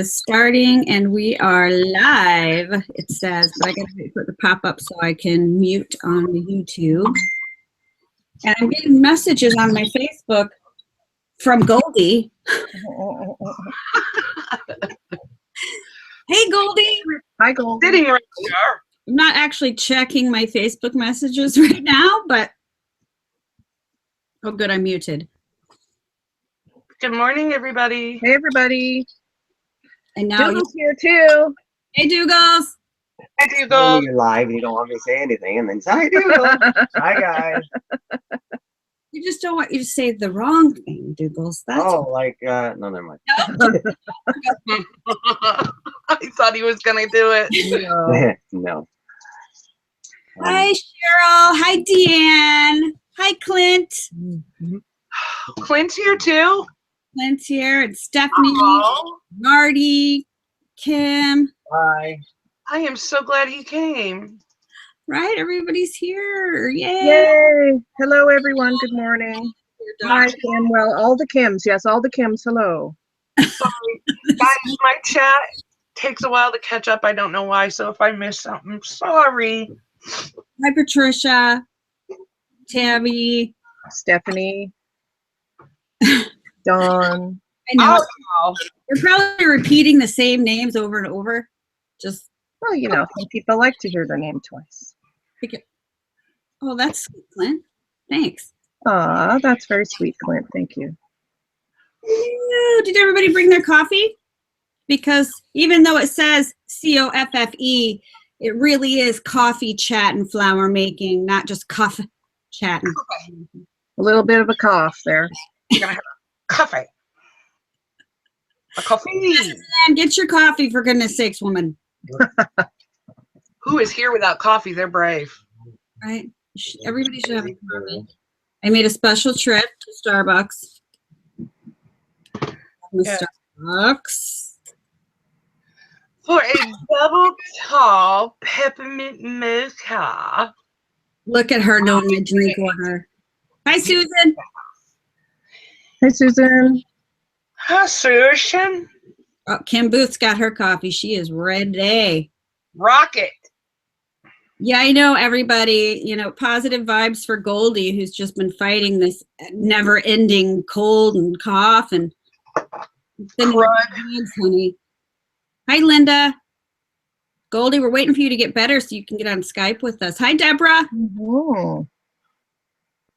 Starting, and we are live, it says, but I gotta wait for it to pop up so I can mute on the YouTube. And I'm getting messages on my Facebook from Goldie. Hey, Goldie. Hi, Goldie. Sitting right there. I'm not actually checking my Facebook messages right now, but oh, good, I'm muted. Good morning, everybody. Hey, everybody. And now Douglas here too. Hey, Douglas. Hi, Dougal. You're live and you don't want me to say anything, and then say, hi, Dougal. Hi, guys. You just don't want you to say the wrong thing, Douglas. That's no, never mind. I thought he was going to do it. No. Hi, Cheryl. Hi, Deanne. Hi, Clint. Clint's here, too. Clint's here. And Stephanie, Hello. Marty, Kim. Hi. I am so glad he came. Right? Everybody's here. Yay. Yay. Hello, everyone. Good morning. Hi, Kim. Well, all the Kims. Yes, all the Kims. Hello. Sorry. Guys, my chat takes a while to catch up. I don't know why. So if I miss something, sorry. Hi, Patricia. Tammy. Stephanie. Dawn. I know. Oh, We're probably repeating the same names over and over. Just Well, you know, some people like to hear their name twice. pick it. Oh, that's sweet, Clint. Thanks. Aw, that's very sweet, Clint. Thank you. Ooh, did everybody bring their coffee? Because even though it says COFFE, it really is coffee, chat, and flower making, not just coffee, chat. A little bit of a cough there. you're going to have a coffee. A coffee. And get your coffee, for goodness sakes, woman. Who is here without coffee? They're brave. Right? Everybody should have a coffee. I made a special trip to Starbucks. Yeah. Starbucks. For a double tall peppermint mocha. Look at her knowing my drink order. Hi, Susan. Hi, Susan. Hi, Susan. Oh, Kim Booth's got her coffee. She is ready. Rocket. Yeah, I know, everybody. You know, positive vibes for Goldie, who's just been fighting this never-ending cold and cough and Crud. honey. Hi, Linda. Goldie, we're waiting for you to get better so you can get on Skype with us. Hi, Deborah. Oh.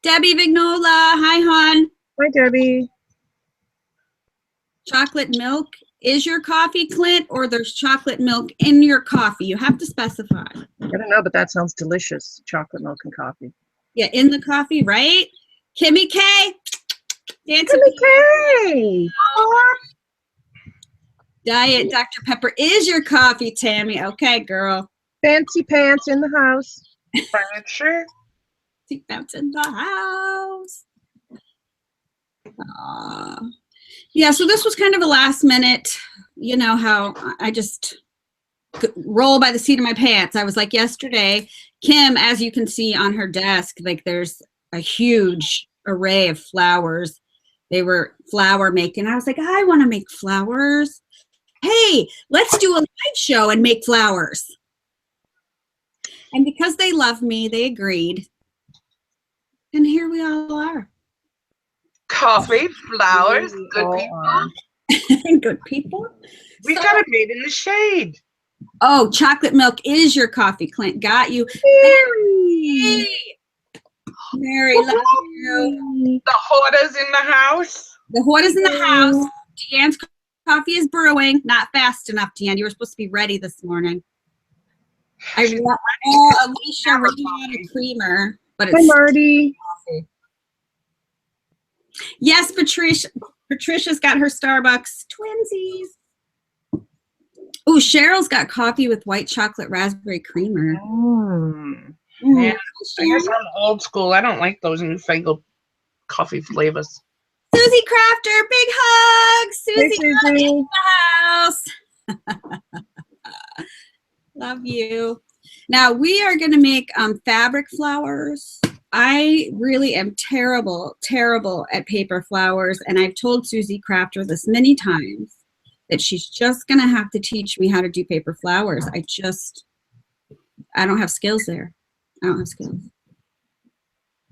Debbie Vignola. Hi, hon. Hi, Debbie. Chocolate milk is your coffee, Clint, or there's chocolate milk in your coffee? You have to specify. I don't know, but that sounds delicious. Chocolate milk and coffee. Yeah, in the coffee, right? Kimmy K. Dance Kimmy K. Diet Dr. Pepper is your coffee, Tammy. Okay, girl. Fancy pants in the house. Furniture. Think that's in the house. Yeah, so this was kind of a last minute, you know how I just roll by the seat of my pants. I was like yesterday, Kim, as you can see on her desk, like there's a huge array of flowers. They were flower making. I was like, I want to make flowers. Hey, let's do a live show and make flowers. And because they love me, they agreed. And here we all are. Coffee, flowers, good people. Good people. We got it made in the shade. Oh, chocolate milk is your coffee, Clint. Got you. Mary. Mary, love you. The hoarder's in the house. The hoarder's in the house. Deanne's coffee is brewing. Not fast enough, Deanne. You were supposed to be ready this morning. Alicia ran out of creamer, but Hi, it's Marty. coffee. Yes, Patricia. Patricia's got her Starbucks. Twinsies. Oh, Cheryl's got coffee with white chocolate raspberry creamer. Yeah, I guess I'm old school. I don't like those newfangled coffee flavors. Susie Crafter, big hug. Susie, Susie. in the house. Love you. Now we are going to make fabric flowers. I really am terrible at paper flowers, and I've told Susie Crafter this many times. that she's just going to have to teach me how to do paper flowers. I don't have skills there. I don't have skills.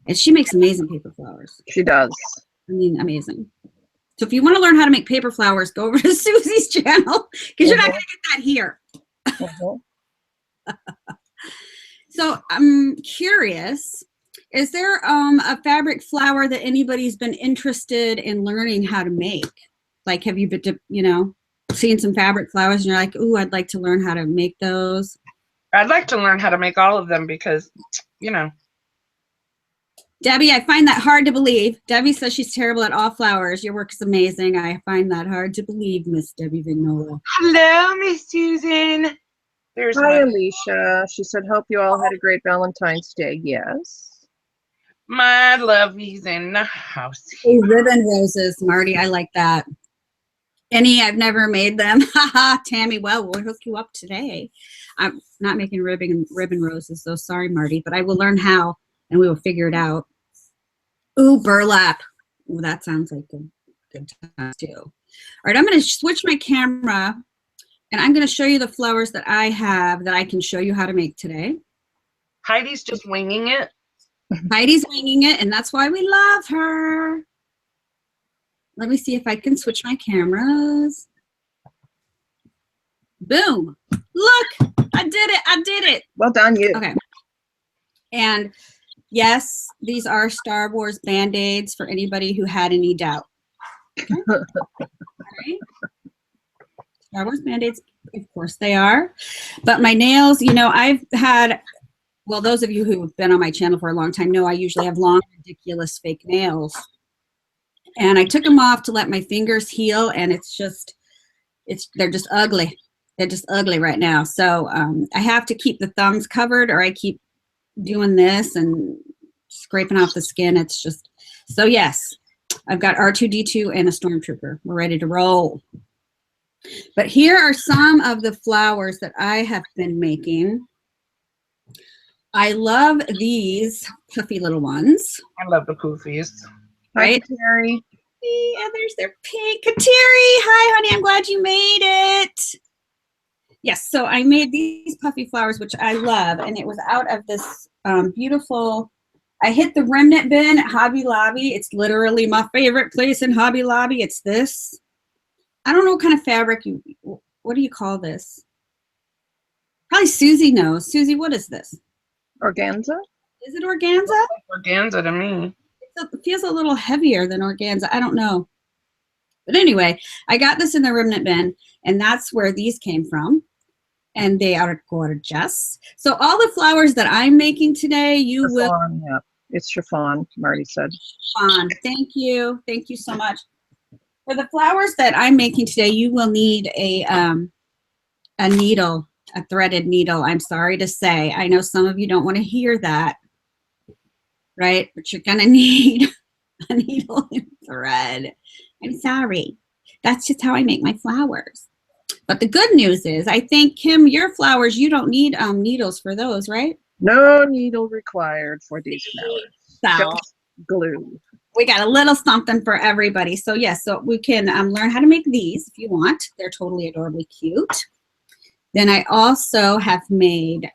And she makes amazing paper flowers. She does. I mean, amazing. So if you want to learn how to make paper flowers, go over to Susie's channel because you're not going to get that here. So I'm curious, is there a fabric flower that anybody's been interested in learning how to make? Like, have you been to, seeing some fabric flowers and you're like, ooh, I'd like to learn how to make those? I'd like to learn how to make all of them because, Debbie, I find that hard to believe. Debbie says she's terrible at all flowers. Your work is amazing. I find that hard to believe, Miss Debbie Vignola. Hello, Miss Susan. Hi, Alicia. She said, hope you all had a great Valentine's Day. Yes. My lovies in the house. Oh, ribbon roses, Marty. I like that. I've never made them. Haha, Tammy. Well, we'll hook you up today. I'm not making ribbon roses, so sorry, Marty, but I will learn how and we will figure it out. Ooh, burlap. Ooh, that sounds like a good time too. All right, I'm going to switch my camera and I'm going to show you the flowers that I have that I can show you how to make today. Heidi's just winging it. Heidi's winging it, and that's why we love her. Let me see if I can switch my cameras. Boom. Look, I did it. I did it. Well done, you. Okay. And yes, these are Star Wars Band-Aids for anybody who had any doubt. Okay. All right. Star Wars Band-Aids, of course they are. But my nails, I've had, well, those of you who have been on my channel for a long time know I usually have long, ridiculous fake nails. And I took them off to let my fingers heal, and they're just ugly. They're just ugly right now. So I have to keep the thumbs covered, or I keep doing this and scraping off the skin. It's just, so yes, I've got R2-D2 and a Stormtrooper. We're ready to roll. But here are some of the flowers that I have been making. I love these puffy little ones. I love the poofies. Right? Hi, Terry. The others, they're pink. Kateri, hi, honey. I'm glad you made it. Yes, so I made these puffy flowers, which I love, and it was out of this beautiful, I hit the remnant bin at Hobby Lobby. It's literally my favorite place in Hobby Lobby. It's this. I don't know what kind of fabric what do you call this? Probably Susie knows. Susie, what is this? Organza? Is it organza? Organza to me. It feels a little heavier than organza. I don't know. But anyway, I got this in the remnant bin, and that's where these came from. And they are gorgeous. So all the flowers that I'm making today, you will. Yeah, it's chiffon, Marty said. Chiffon. Thank you. Thank you so much. For the flowers that I'm making today, you will need a needle, a threaded needle. I'm sorry to say. I know some of you don't want to hear that. Right? But you're going to need a needle and thread. I'm sorry. That's just how I make my flowers. But the good news is, I think, Kim, your flowers, you don't need needles for those, right? No needle required for these flowers. So Just glue. we got a little something for everybody. So yes, so we can learn how to make these if you want. They're totally adorably cute. Then I also have made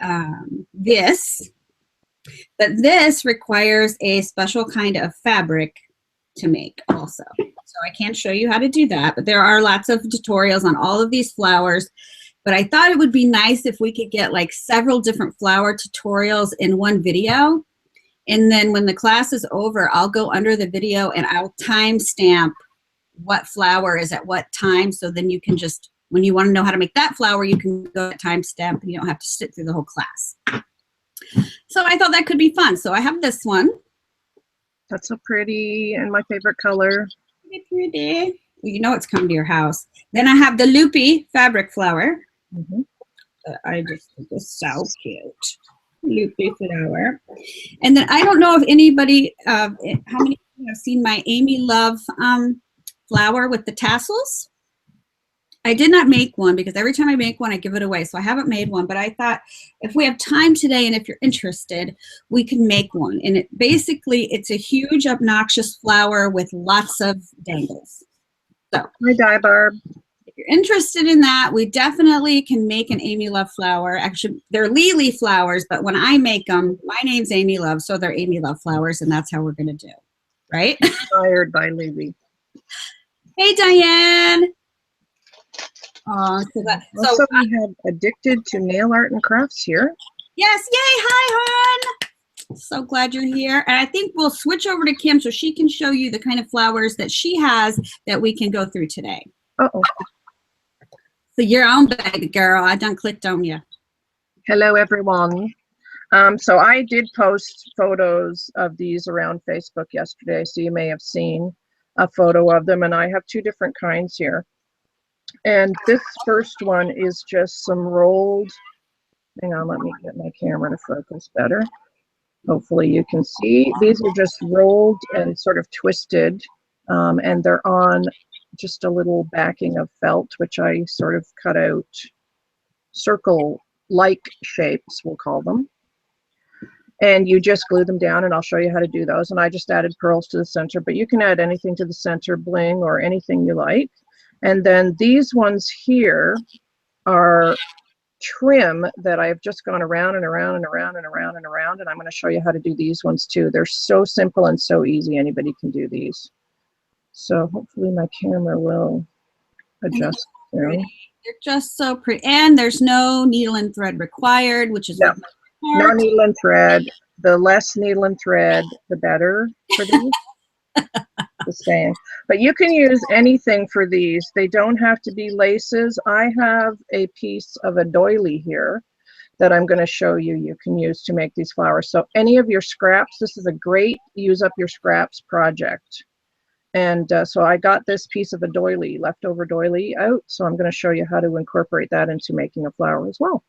this. But this requires a special kind of fabric to make also. So I can't show you how to do that, but there are lots of tutorials on all of these flowers. But I thought it would be nice if we could get like several different flower tutorials in one video. And then when the class is over, I'll go under the video and I'll timestamp what flower is at what time. So then you can just, when you want to know how to make that flower, you can go to timestamp and you don't have to sit through the whole class. So I thought that could be fun. So I have this one. That's so pretty and my favorite color. Pretty. Well, you know it's coming to your house. Then I have the Loopy fabric flower. I just think is so cute. Loopy flower. And then I don't know if anybody, how many of you have seen my Amy Love flower with the tassels? I did not make one because every time I make one, I give it away. So I haven't made one, but I thought if we have time today and if you're interested, we can make one. And it's a huge, obnoxious flower with lots of dangles. So Hi, Dye Barb. if you're interested in that, we definitely can make an Amy Love flower. Actually, they're Lily flowers, but when I make them, my name's Amy Love, so they're Amy Love flowers, and that's how we're going to do. Right? Inspired by Loopy. Hey, Diane. Also, we have Addicted to Nail Art and Crafts here. Yes, yay, hi, hon. So glad you're here. And I think we'll switch over to Kim so she can show you the kind of flowers that she has that we can go through today. Uh-oh. So your own baby girl. I done clicked on you. Hello, everyone. So I did post photos of these around Facebook yesterday, so you may have seen a photo of them, and I have two different kinds here. And this first one is just some rolled, hang on, let me get my camera to focus better. Hopefully you can see. These are just rolled and sort of twisted, and they're on just a little backing of felt, which I sort of cut out circle-like shapes, we'll call them. And you just glue them down, and I'll show you how to do those. And I just added pearls to the center, but you can add anything to the center, bling or anything you like. And then these ones here are trim that I've just gone around and around and around and around and around, and I'm going to show you how to do these ones too. They're so simple and so easy. Anybody can do these. So hopefully my camera will adjust soon. They're just so pretty. And there's no needle and thread required, which is no needle and thread. The less needle and thread, the better for these. Just saying. But you can use anything for these. They don't have to be laces. I have a piece of a doily here that I'm going to show you you can use to make these flowers. So any of your scraps, this is a great use up your scraps project. And so I got this piece of a doily, leftover doily out. So I'm going to show you how to incorporate that into making a flower as well.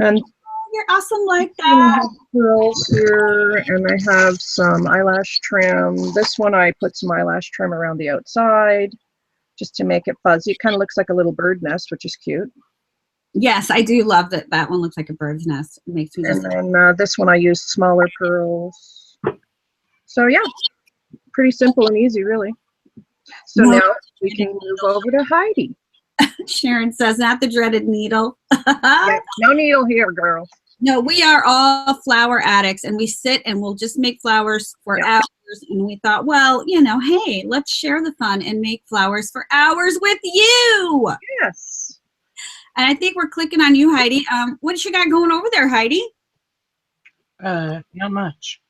And you're awesome like that. I have pearls here, and I have some eyelash trim. This one I put some eyelash trim around the outside just to make it fuzzy. It kind of looks like a little bird nest, which is cute. Yes, I do love that. That one looks like a bird's nest. It makes me just. And then this one I used smaller pearls. So yeah, pretty simple and easy, really. So now we can move over to Heidi. Sharon says, not the dreaded needle. Yeah, no needle here, girl. No, we are all flower addicts, and we sit and we'll just make flowers for hours. And we thought, well, you know, hey, let's share the fun and make flowers for hours with you. Yes. And I think we're clicking on you, Heidi. What you got going over there, Heidi? Not much.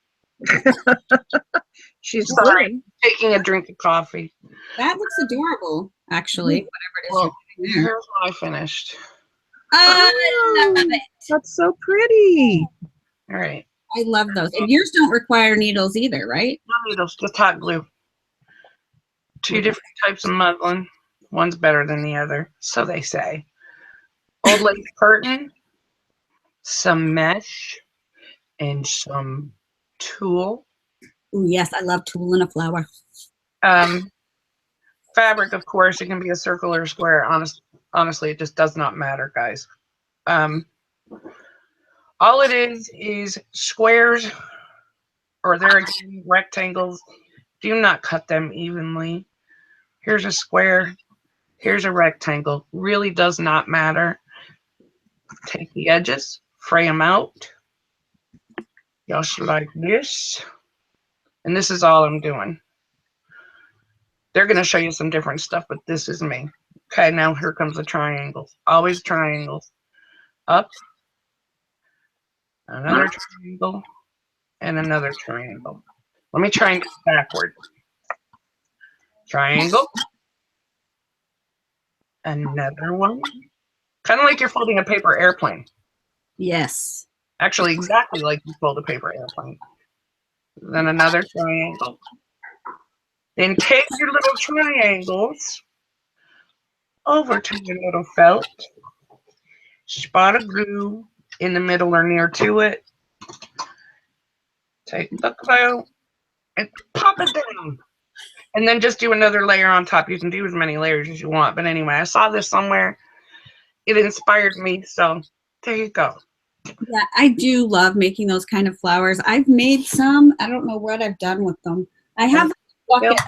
She's sorry, taking a drink of coffee. That looks adorable, actually. Whatever it is. Well, you're doing there. here's what I finished. I love it. That's so pretty. All right. I love those. And yours don't require needles either, right? No needles, just hot glue. Two different types of muslin. One's better than the other, so they say. Old lace curtain, some mesh, and some tulle. Oh yes, I love tulle in a flower. Fabric, of course, it can be a circle or a square. Honestly, it just does not matter, guys. All it is squares, or they're again rectangles. Do not cut them evenly. Here's a square. Here's a rectangle. Really does not matter. Take the edges, fray them out, just like this. And this is all I'm doing. They're going to show you some different stuff, but this is me. Okay, now here comes the triangles. Always triangles. Up, another triangle, and another triangle. Let me try and go backward. Triangle. Another one. Kind of like you're folding a paper airplane. Yes. Actually, exactly like you fold a paper airplane. Then another triangle. Then take your little triangles over to your little felt. Spot a glue in the middle or near to it. Take the glue and pop it down. And then just do another layer on top. You can do as many layers as you want. But anyway, I saw this somewhere. It inspired me. So there you go. Yeah, I do love making those kind of flowers. I've made some. I don't know what I've done with them. I have a bucket of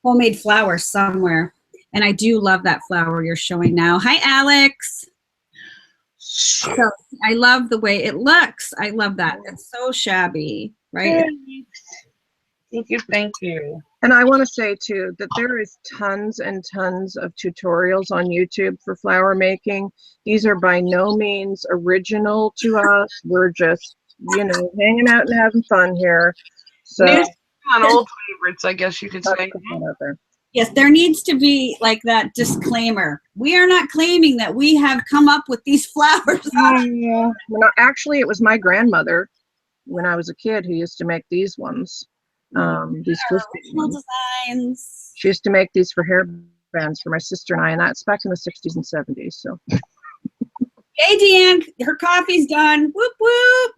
homemade flowers somewhere. And I do love that flower you're showing now. Hi, Alex. So I love the way it looks. I love that. It's so shabby, right? Thank you. Thank you. And I want to say too that there is tons and tons of tutorials on YouTube for flower making. These are by no means original to us. We're just, you know, hanging out and having fun here. So New on old favorites, I guess you could say. Yes, there needs to be like that disclaimer. We are not claiming that we have come up with these flowers. Yeah. Well, actually, it was my grandmother when I was a kid who used to make these ones. These Original designs. She used to make these for hair bands for my sister and I, and that's back in the 60s and 70s. So, hey, Deanne, her coffee's done. Whoop whoop.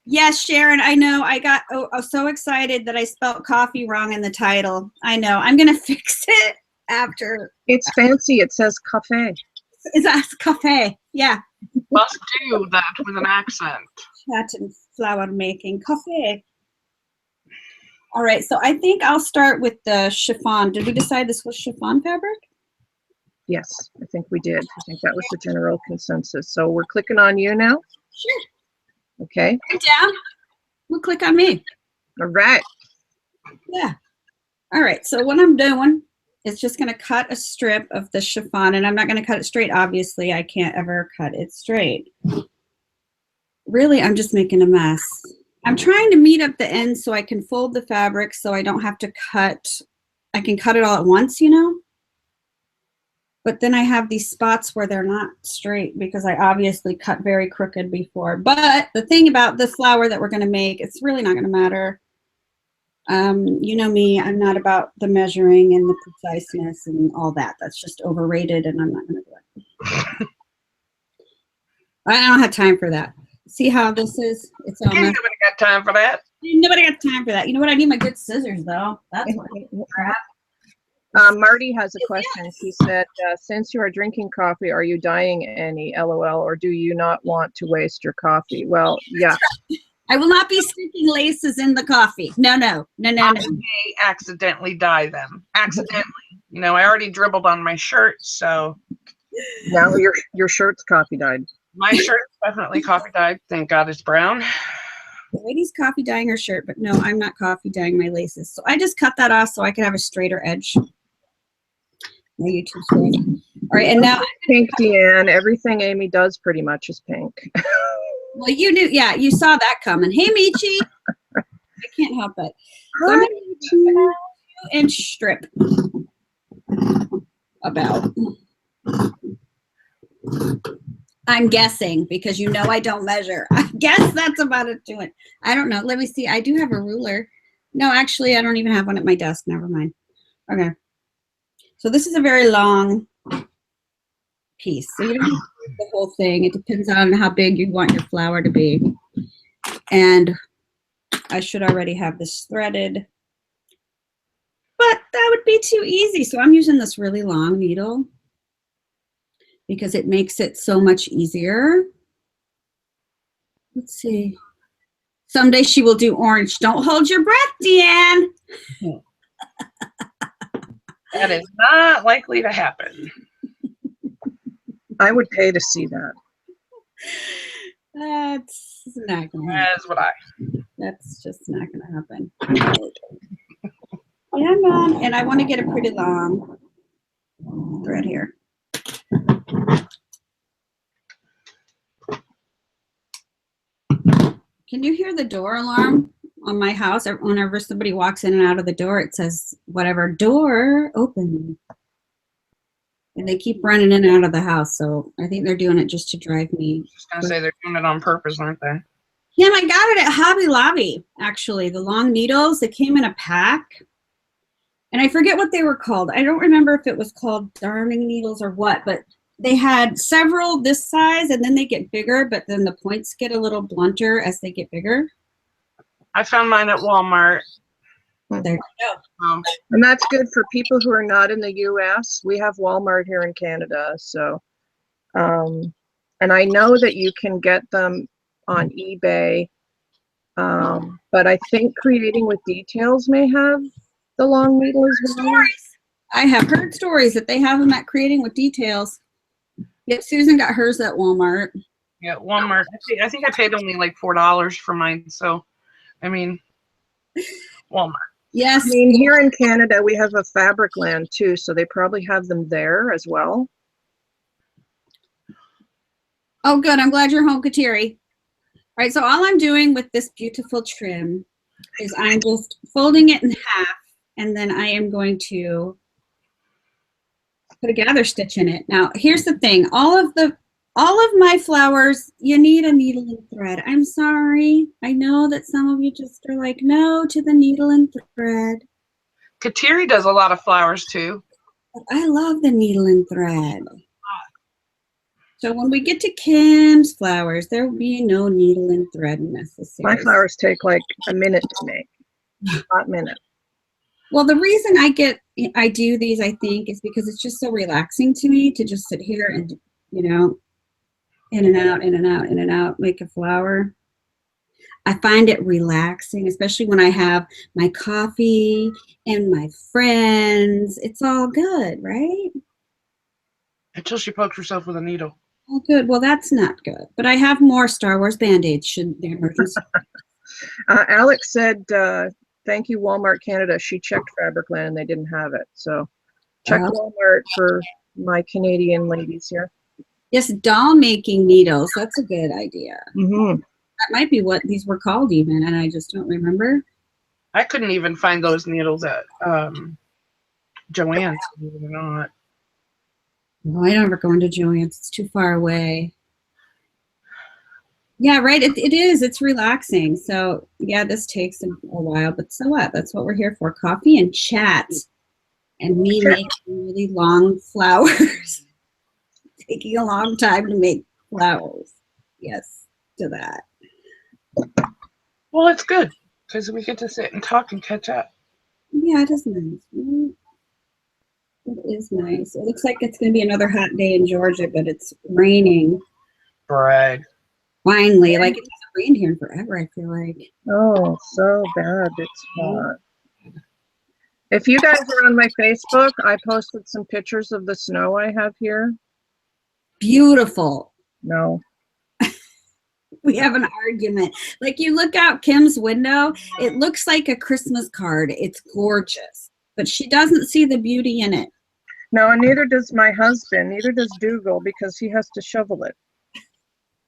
Yes, Sharon, I know. I got so excited that I spelled coffee wrong in the title. I know. I'm gonna fix it after. It's fancy. It says cafe. It's cafe. Yeah. Must do that with an accent. Chat and flower making cafe. All right, so I think I'll start with the chiffon. Did we decide this was chiffon fabric? Yes, I think we did. I think that was the general consensus. So we're clicking on you now? Sure. Okay. I'm down. We'll click on me. All right. Yeah. All right, so what I'm doing is just going to cut a strip of the chiffon, and I'm not going to cut it straight, obviously. I can't ever cut it straight. Really, I'm just making a mess. I'm trying to meet up the ends so I can fold the fabric so I don't have to cut. I can cut it all at once, you know? But then I have these spots where they're not straight because I obviously cut very crooked before. But the thing about the flower that we're going to make, it's really not going to matter. You know me, I'm not about the measuring and the preciseness and all that. That's just overrated, and I'm not going to do it. I don't have time for that. See how this is? It's all Nobody got time for that. Nobody got time for that. You know what? I need my good scissors, though. That's what crap. Marty has a question. She said, since you are drinking coffee, are you dyeing any, LOL, or do you not want to waste your coffee? Well, yeah. I will not be sticking laces in the coffee. No. I may accidentally dye them. Accidentally. You know, I already dribbled on my shirt, so. Now your shirt's coffee dyed. My shirt is definitely coffee dyed. Thank God it's brown. The lady's coffee dyeing her shirt, but no, I'm not coffee dyeing my laces. So I just cut that off so I can have a straighter edge. My YouTube screen. All right, and now pink, Deanne. Everything Amy does pretty much is pink. Well, you knew, yeah, you saw that coming. Hey, Michi. I can't help it. So I'm going to do a 2-inch strip. About. I'm guessing because you know I don't measure. I guess that's about it to it. I don't know. Let me see. I do have a ruler. No, actually, I don't even have one at my desk. Never mind. Okay. So this is a very long piece. So you don't have to do the whole thing. It depends on how big you want your flower to be. And I should already have this threaded. But that would be too easy. So I'm using this really long needle because it makes it so much easier. Let's see. Someday she will do orange. Don't hold your breath, Deanne. That is not likely to happen. I would pay to see that. That's not going to happen. As would I. That's just not going to happen. Come on. And I want to get a pretty long thread here. Can you hear the door alarm on my house? Whenever somebody walks in and out of the door, it says, whatever, door open. And they keep running in and out of the house. So I think they're doing it just to drive me. Just going to say they're doing it on purpose, aren't they? Yeah, I got it at Hobby Lobby, actually. The long needles, they came in a pack. And I forget what they were called. I don't remember if it was called darning needles or what, but they had several this size, and then they get bigger, but then the points get a little blunter as they get bigger. I found mine at Walmart. There you go. And that's good for people who are not in the U.S. We have Walmart here in Canada. So, and I know that you can get them on eBay. But I think Creating with Details may have the long needle as well. I have heard stories that they have them at Creating with Details. Yep, Susan got hers at Walmart. Yeah, Walmart. I think I paid only like $4 for mine. So, I mean, Walmart. Yes. I mean, here in Canada, we have a fabric land too, so they probably have them there as well. Oh, good. I'm glad you're home, Kateri. All right, so all I'm doing with this beautiful trim is I'm just folding it in half, and then I am going to put a gather stitch in it. Now, here's the thing. All of my flowers, you need a needle and thread. I'm sorry. I know that some of you just are like, no to the needle and thread. Kateri does a lot of flowers too. But I love the needle and thread. So when we get to Kim's flowers, there will be no needle and thread necessary. My flowers take like a minute to make. Hot minute. Well, the reason I do these, I think, is because it's just so relaxing to me to just sit here and, you know, in and out, in and out, in and out, make a flower. I find it relaxing, especially when I have my coffee and my friends. It's all good, right? Until she pokes herself with a needle. Oh, good. Well, that's not good. But I have more Star Wars Band-Aids should the emergency. Alex said, thank you, Walmart Canada. She checked Fabricland and they didn't have it. So check Walmart for my Canadian ladies here. Yes, doll making needles. That's a good idea. Mm-hmm. That might be what these were called even, and I just don't remember. I couldn't even find those needles at Joann's, believe it or not. No, I don't ever go into Joann's. It's too far away. Yeah, right. It is. It's relaxing. So, yeah, this takes a while, but so what? That's what we're here for. Coffee and chat. And me making really long flowers. Taking a long time to make flowers. Yes, to that. Well, it's good because we get to sit and talk and catch up. Yeah, it is nice. It is nice. It looks like it's going to be another hot day in Georgia, but it's raining. Brag. Finally. Like, it hasn't rained here in forever, I feel like. Oh, so bad. It's hot. If you guys are on my Facebook, I posted some pictures of the snow I have here. Beautiful. No. We have an argument. Like, you look out Kim's window, it looks like a Christmas card. It's gorgeous, but she doesn't see the beauty in it. No, and neither does my husband. Neither does Dougal because he has to shovel it.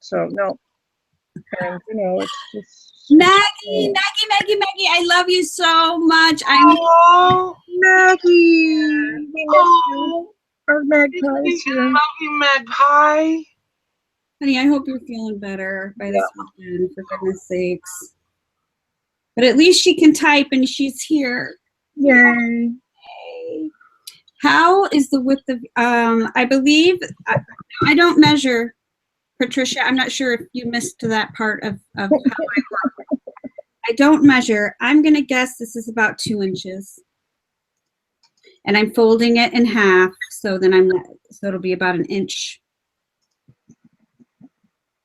So, no. And, you know, it's just... Maggie, I love you so much. Oh, Maggie! We miss you. Our magpie's here. love you, Magpie. Honey, I hope you're feeling better by this weekend, for goodness sakes. But at least she can type and she's here. Yay. How is the width of, I believe, I don't measure, Patricia. I'm not sure if you missed that part of how I work. I don't measure. I'm going to guess this is about 2 inches. And I'm folding it in half, so then so it'll be about 1 inch.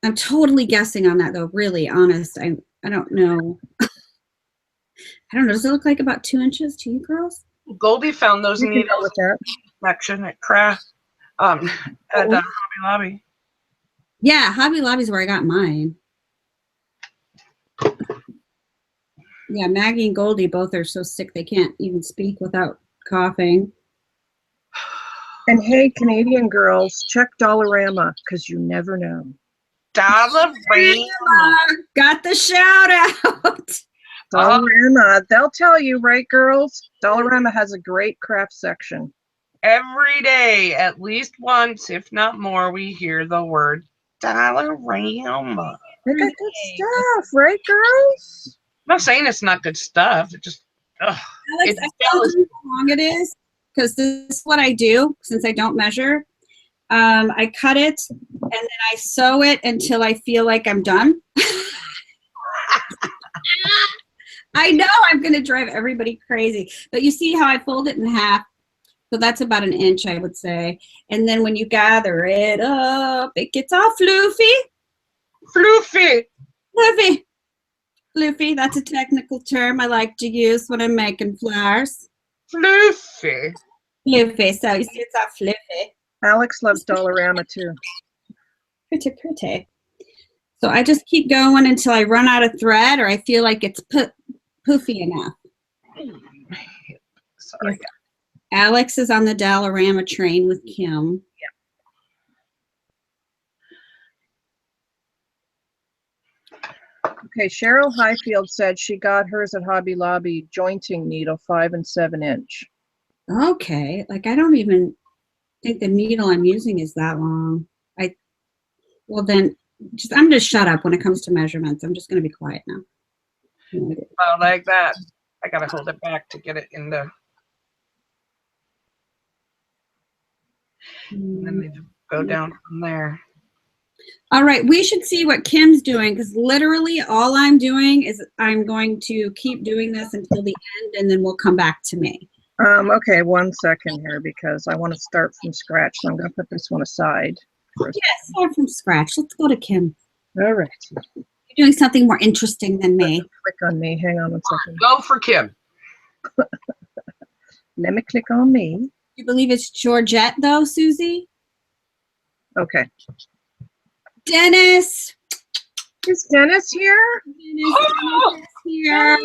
I'm totally guessing on that though, really honest. I don't know. I don't know. Does it look like about 2 inches to you girls? Goldie found those You can go needles with that. section at Craft at Hobby Lobby. Yeah, Hobby Lobby's where I got mine. Yeah, Maggie and Goldie both are so sick they can't even speak without coughing. And hey, Canadian girls, check Dollarama because you never know. Dollarama. Got the shout out. Dollarama, they'll tell you, right, girls? Dollarama has a great craft section. Every day, at least once, if not more, we hear the word Dollarama. They got good stuff, right, girls? I'm not saying it's not good stuff. It just, ugh. Alex, I tell you how long it is because this is what I do since I don't measure. I cut it and then I sew it until I feel like I'm done. I know I'm going to drive everybody crazy, but you see how I fold it in half? So that's about 1 inch, I would say. And then when you gather it up, it gets all floofy. Floofy. Floofy. Floofy, that's a technical term I like to use when I'm making flowers. Floofy. Fluffy. So you see it's all fluffy. Alex loves Dollarama too. Pretty, pretty. So I just keep going until I run out of thread or I feel like it's poofy enough. Sorry. Yes. Alex is on the Dollarama train with Kim. Okay, Cheryl Highfield said she got hers at Hobby Lobby jointing needle 5 and 7 inch. Okay, like I don't even think the needle I'm using is that long. Well then, I'm just shut up when it comes to measurements. I'm just going to be quiet now. Oh, like that. I gotta hold it back to get it in the. And then they go down from there. All right, we should see what Kim's doing because literally all I'm doing is I'm going to keep doing this until the end and then we'll come back to me. Okay, 1 second here because I want to start from scratch. So I'm going to put this one aside. Yes, start from scratch. Let's go to Kim. All right. You're doing something more interesting than me. Click on me. Hang on 1 second. Go for Kim. Let me click on me. You believe it's Georgette though, Susie? Okay. Dennis. Is Dennis here? Dennis is here.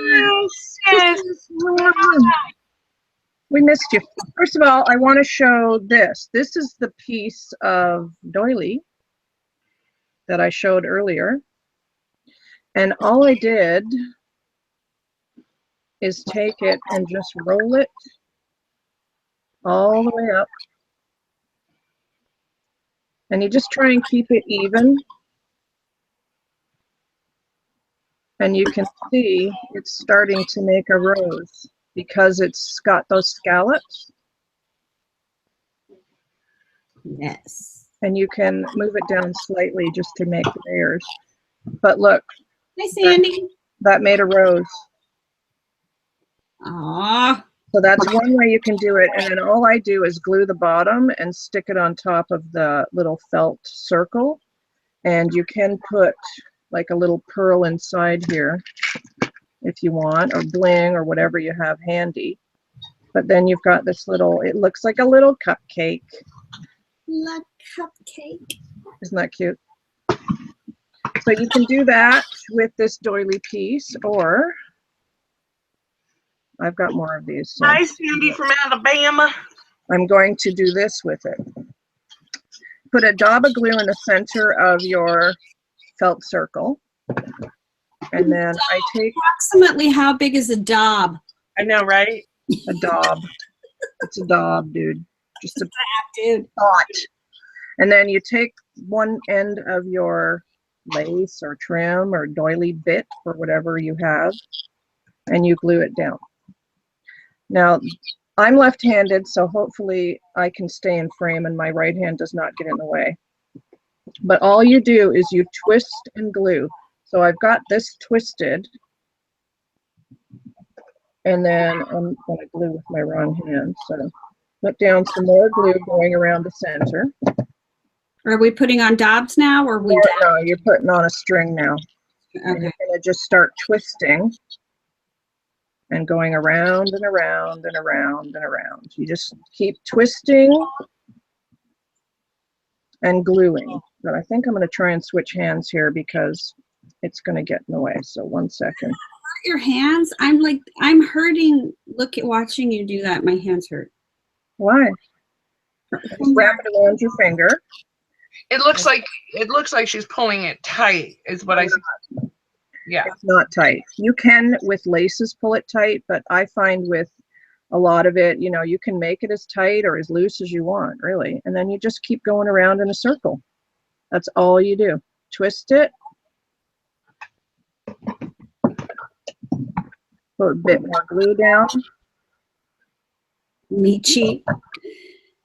Yes. We missed you. First of all, I want to show this. This is the piece of Doily that I showed earlier. And all I did is take it and just roll it all the way up. And you just try and keep it even. And you can see it's starting to make a rose because it's got those scallops. Yes. And you can move it down slightly just to make layers. But look. Hi, Sandy. That made a rose. Aww. So that's one way you can do it. And then all I do is glue the bottom and stick it on top of the little felt circle. And you can put like a little pearl inside here if you want, or bling or whatever you have handy. But then you've got this little, it looks like a little cupcake. Like cupcake. Isn't that cute? So you can do that with this doily piece, or I've got more of these. So Hi, Sandy from Alabama. I'm going to do this with it. Put a dab of glue in the center of your felt circle. And then I take Approximately how big is a daub? I know, right? a daub. It's a daub, dude. Just a Dude. dot. And then you take one end of your lace or trim or doily bit or whatever you have, and you glue it down. Now, I'm left-handed, so hopefully I can stay in frame and my right hand does not get in the way. But all you do is you twist and glue. So I've got this twisted, and then I'm going to glue with my wrong hand. So put down some more glue going around the center. Are we putting on daubs now, or we? No, you're putting on a string now. And Okay. you're going to just start twisting and going around and around and around and around. You just keep twisting and gluing. But I think I'm going to try and switch hands here because it's going to get in the way. So 1 second. Your hands? I'm hurting. Look at watching you do that. My hands hurt. Why? Just wrap it around your finger. It looks like she's pulling it tight, is what I see. Yeah. It's not tight. You can with laces pull it tight, but I find with a lot of it, you know, you can make it as tight or as loose as you want, really. And then you just keep going around in a circle. That's all you do. Twist it. Put a bit more glue down. Michi,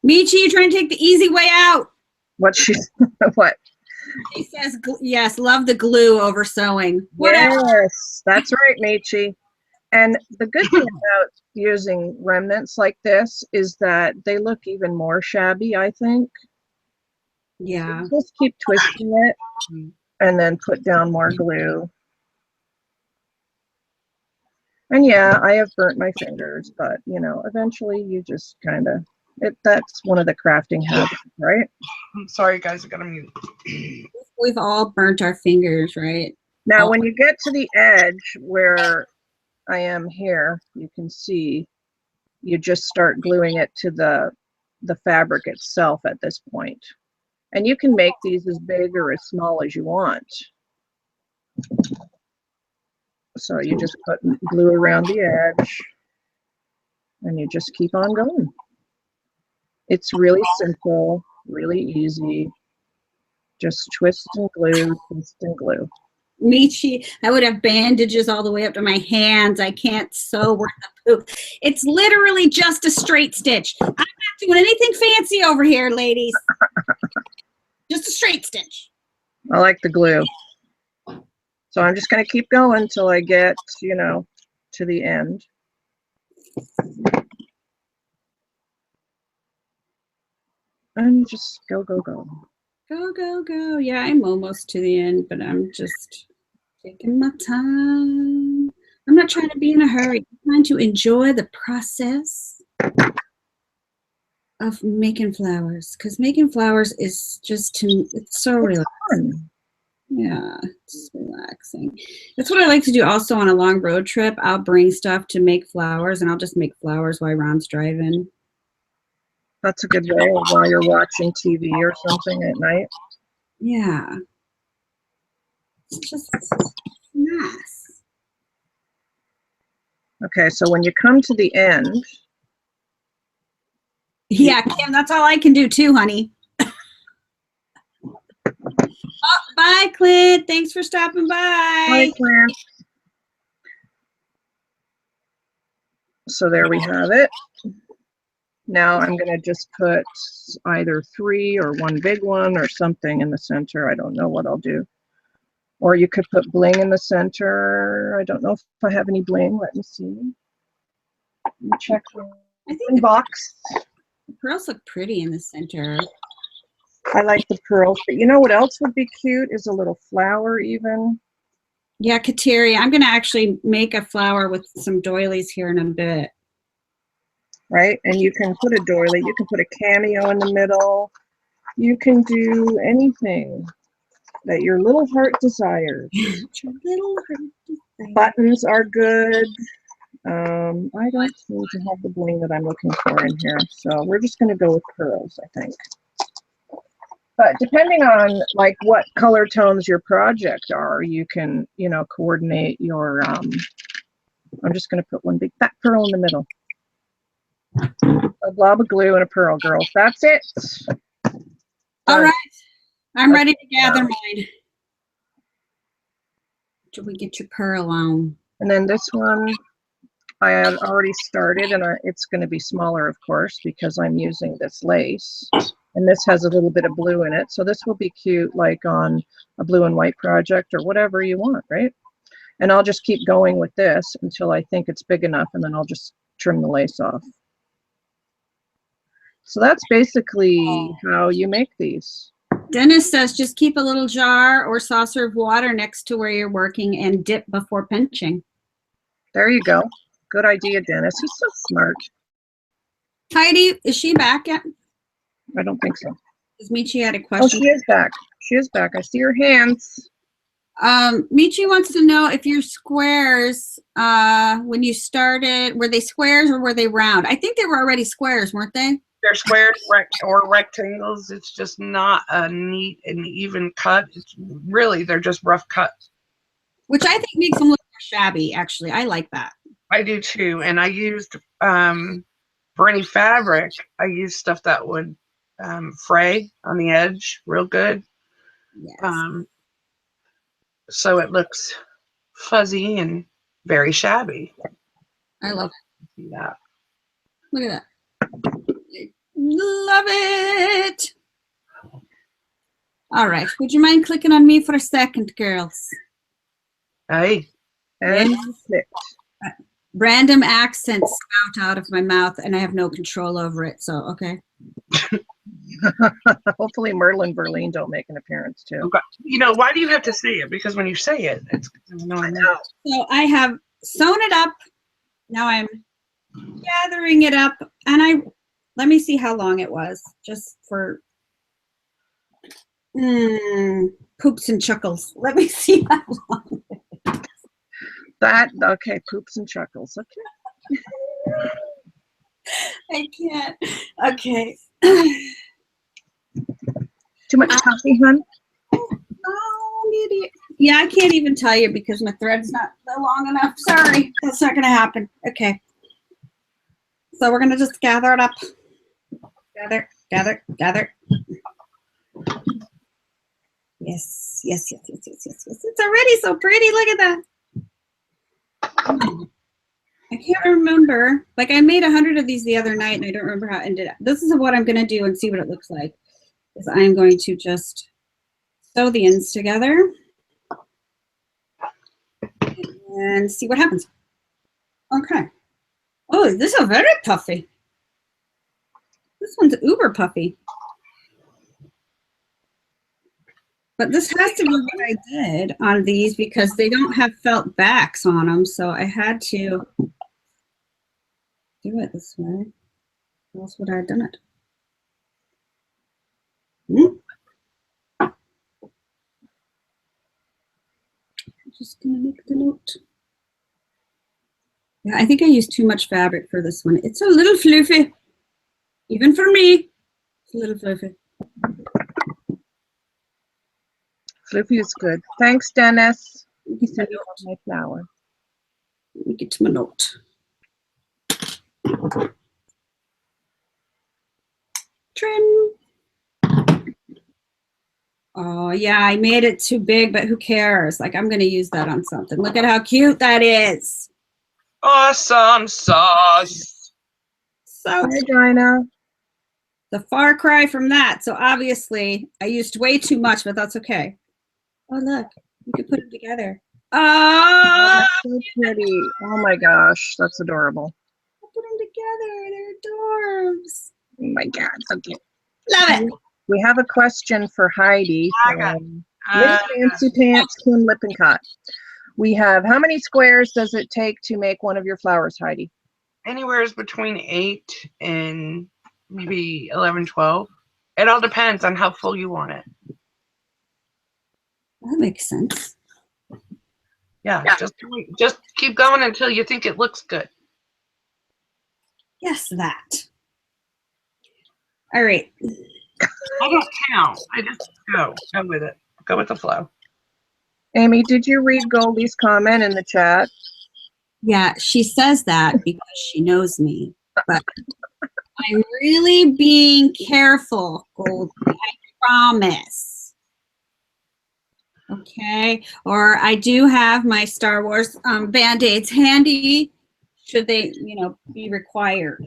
you're trying to take the easy way out. What She says, yes, love the glue over sewing. Whatever. Yes, that's right, Michi. And the good thing about using remnants like this is that they look even more shabby, I think. Yeah. So just keep twisting it and then put down more glue. And yeah, I have burnt my fingers, but you know, eventually you just kind of That's one of the crafting habits, right? I'm sorry, guys. I got to mute. We've all burnt our fingers, right? Now, when you get to the edge where I am here, you can see you just start gluing it to the fabric itself at this point. And you can make these as big or as small as you want. So you just put glue around the edge and you just keep on going. It's really simple, really easy. Just twist and glue, twist and glue. Michi, I would have bandages all the way up to my hands. I can't sew worth the poop. It's literally just a straight stitch. I'm not doing anything fancy over here, ladies. Just a straight stitch. I like the glue. So I'm just going to keep going until I get, you know, to the end. And just go, go, go. Go, go, go. Yeah, I'm almost to the end, but I'm just taking my time. I'm not trying to be in a hurry. I'm trying to enjoy the process of making flowers, because making flowers is just it's so relaxing. Yeah, it's relaxing. That's what I like to do also on a long road trip. I'll bring stuff to make flowers, and I'll just make flowers while Ron's driving. That's a good way while you're watching TV or something at night. Yeah. It's just nice. Okay, so when you come to the end. Yeah, Kim, that's all I can do too, honey. Oh, bye, Clint. Thanks for stopping by. Bye, Clint. So there we have it. Now I'm going to just put either 3 or 1 big one or something in the center. I don't know what I'll do. Or you could put bling in the center. I don't know if I have any bling. Let me see. Let me check the box. The pearls look pretty in the center. I like the pearls, but you know what else would be cute is a little flower even. Yeah, Kateri, I'm going to actually make a flower with some doilies here in a bit. Right, and you can put a doily, you can put a cameo in the middle. You can do anything that your little heart desires. Your little heart desires. Buttons are good. I don't seem to have the bling that I'm looking for in here, so we're just going to go with pearls, I think. But depending on like what color tones your project are, you can, you know, coordinate your, I'm just going to put one big fat pearl in the middle. A blob of glue and a pearl, girls. That's it. All right. I'm ready to gather mine. Should we get your pearl on? And then this one, I had already started, and it's going to be smaller, of course, because I'm using this lace. And this has a little bit of blue in it. So this will be cute, like on a blue and white project or whatever you want, right? And I'll just keep going with this until I think it's big enough, and then I'll just trim the lace off. So that's basically how you make these. Dennis says just keep a little jar or saucer of water next to where you're working and dip before pinching. There you go. Good idea, Dennis. He's so smart. Heidi, is she back yet? I don't think so. Because Michi had a Oh, question. she is back. She is back. I see her hands. Michi wants to know if your squares, when you started, were they squares or were they round? I think they were already squares, weren't they? They're squares or rectangles. It's just not a neat and even cut. It's really, they're just rough cuts. Which I think makes them look more shabby, actually. I like that. I do too. And I used, for any fabric, I used stuff that would fray on the edge real good. Yes. So it looks fuzzy and very shabby. I love it. Yeah. Look at that. Love it. All right. Would you mind clicking on me for a second, girls? Hey. And click. Random accents spout out of my mouth, and I have no control over it. So, okay. Hopefully Merlin Verline don't make an appearance too. Okay. You know, why do you have to say it? Because when you say it, it's I know. So I have sewn it up. Now I'm gathering it up, and Let me see how long it was, just for poops and chuckles. Let me see how long. Okay, poops and chuckles. Okay. I can't. Okay. Too much coffee, hon? Oh, idiot. Yeah, I can't even tell you because my thread's not long enough. Sorry, that's not going to happen. Okay. So we're going to just gather it up. Gather, gather, gather. Yes, yes, yes, yes, yes, yes, yes. It's already so pretty. Look at that. I can't remember. Like I made 100 of these the other night and I don't remember how it ended up. This is what I'm going to do and see what it looks like. Is I'm going to just sew the ends together and see what happens. Okay. Oh, this is very puffy. This one's uber puffy. But this has to be what I did on these because they don't have felt backs on them. So I had to do it this way. Or else would I have done it? I'm just going to make the note. Yeah, I think I used too much fabric for this one. It's a little fluffy. Even for me, it's a little fluffy. Fluffy is good. Thanks, Dennis. You said you love my flower. Let me get to my note. Trim. Oh, yeah, I made it too big, but who cares? Like, I'm going to use that on something. Look at how cute that is. Awesome sauce. So Hi, Dinah. the far cry from that. So obviously, I used way too much, but that's okay. Oh, look, you can put them together. Oh, Oh, that's so pretty. Oh my gosh, that's adorable. I put them together. They're adorbs. Oh my God. Okay. Love it. We have a question for Heidi from Miss Fancy Pants, Kim Lippincott. We have, how many squares does it take to make one of your flowers, Heidi? Anywhere is between 8 and maybe 11, 12. It all depends on how full you want it. That makes sense. Yeah, just keep going until you think it looks good. Yes, that. All right. I don't count. I just go with it. Go with the flow. Amy, did you read Goldie's comment in the chat? Yeah, she says that because she knows me, but I'm really being careful, Goldie. I promise. Okay, or I do have my Star Wars Band-Aids handy should they, be required.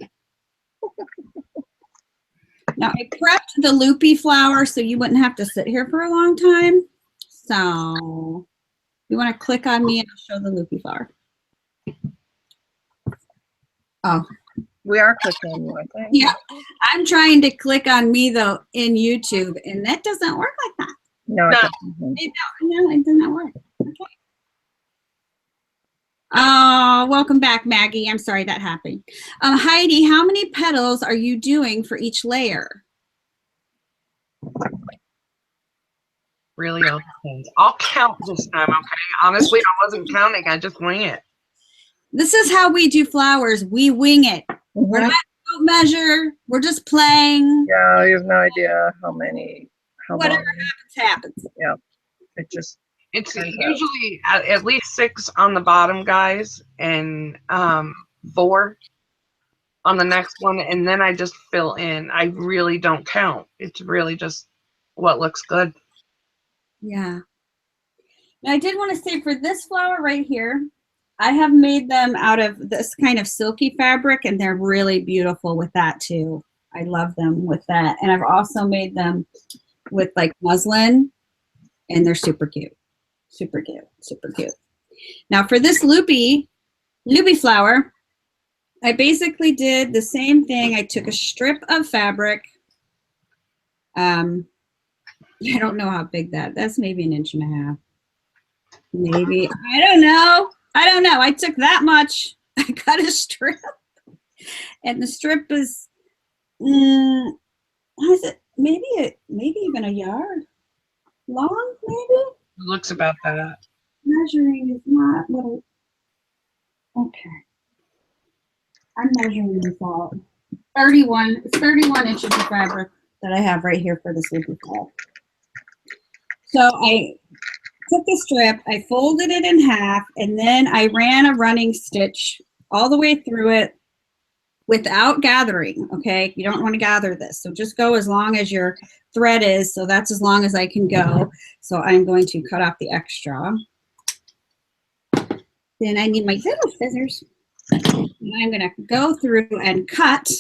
Now, I prepped the Loopy flower so you wouldn't have to sit here for a long time. So you want to click on me and I'll show the Loopy flower. Oh. We are clicking on you, I think. Yeah, I'm trying to click on me, though, in YouTube, and that doesn't work like that. No, it No. doesn't. It does not work. Okay. Oh, welcome back, Maggie. I'm sorry that happened. Heidi, how many petals are you doing for each layer? Really all depends. I'll count this time, okay? Honestly, I wasn't counting. I just wing it. This is how we do flowers. We wing it. We're not going to measure. We're just playing. Yeah, you have no idea how Whatever long. happens. Yeah, it just. It's turns out. usually at least 6 on the bottom, guys, and 4 on the next one, and then I just fill in. I really don't count. It's really just what looks good. Yeah. Now, I did want to say for this flower right here, I have made them out of this kind of silky fabric, and they're really beautiful with that too. I love them with that. And I've also made them with like muslin, and they're super cute. Super cute. Super cute. Now for this Loopy flower, I basically did the same thing. I took a strip of fabric. I don't know how big that's maybe 1.5 inches. Maybe. I don't know. I took that much. I cut a strip. And the strip is How is it? Maybe even a yard long, maybe? It looks about that. Measuring is not little. Okay. I'm measuring this out. 31, it's 31 inches of fabric that I have right here for this loopy flag. So I took the strip, I folded it in half, and then I ran a running stitch all the way through it without gathering, okay? You don't want to gather this. So just go as long as your thread is. So that's as long as I can go. So I'm going to cut off the extra. Then I need my little scissors. And I'm going to go through and cut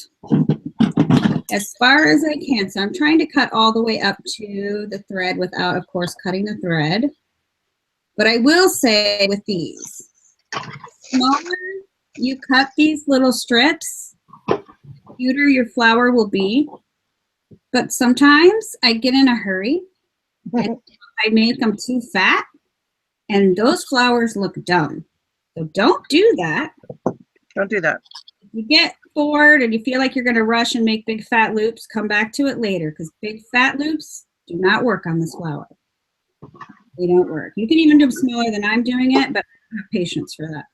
as far as I can. So I'm trying to cut all the way up to the thread without, of course, cutting the thread. But I will say with these, the smaller you cut these little strips, the cuter your flower will be. But sometimes I get in a hurry and I make them too fat, and those flowers look dumb. So don't do that. Don't do that. If you get bored and you feel like you're going to rush and make big fat loops, come back to it later, because big fat loops do not work on this flower. They don't work. You can even do them smaller than I'm doing it, but I have patience for that.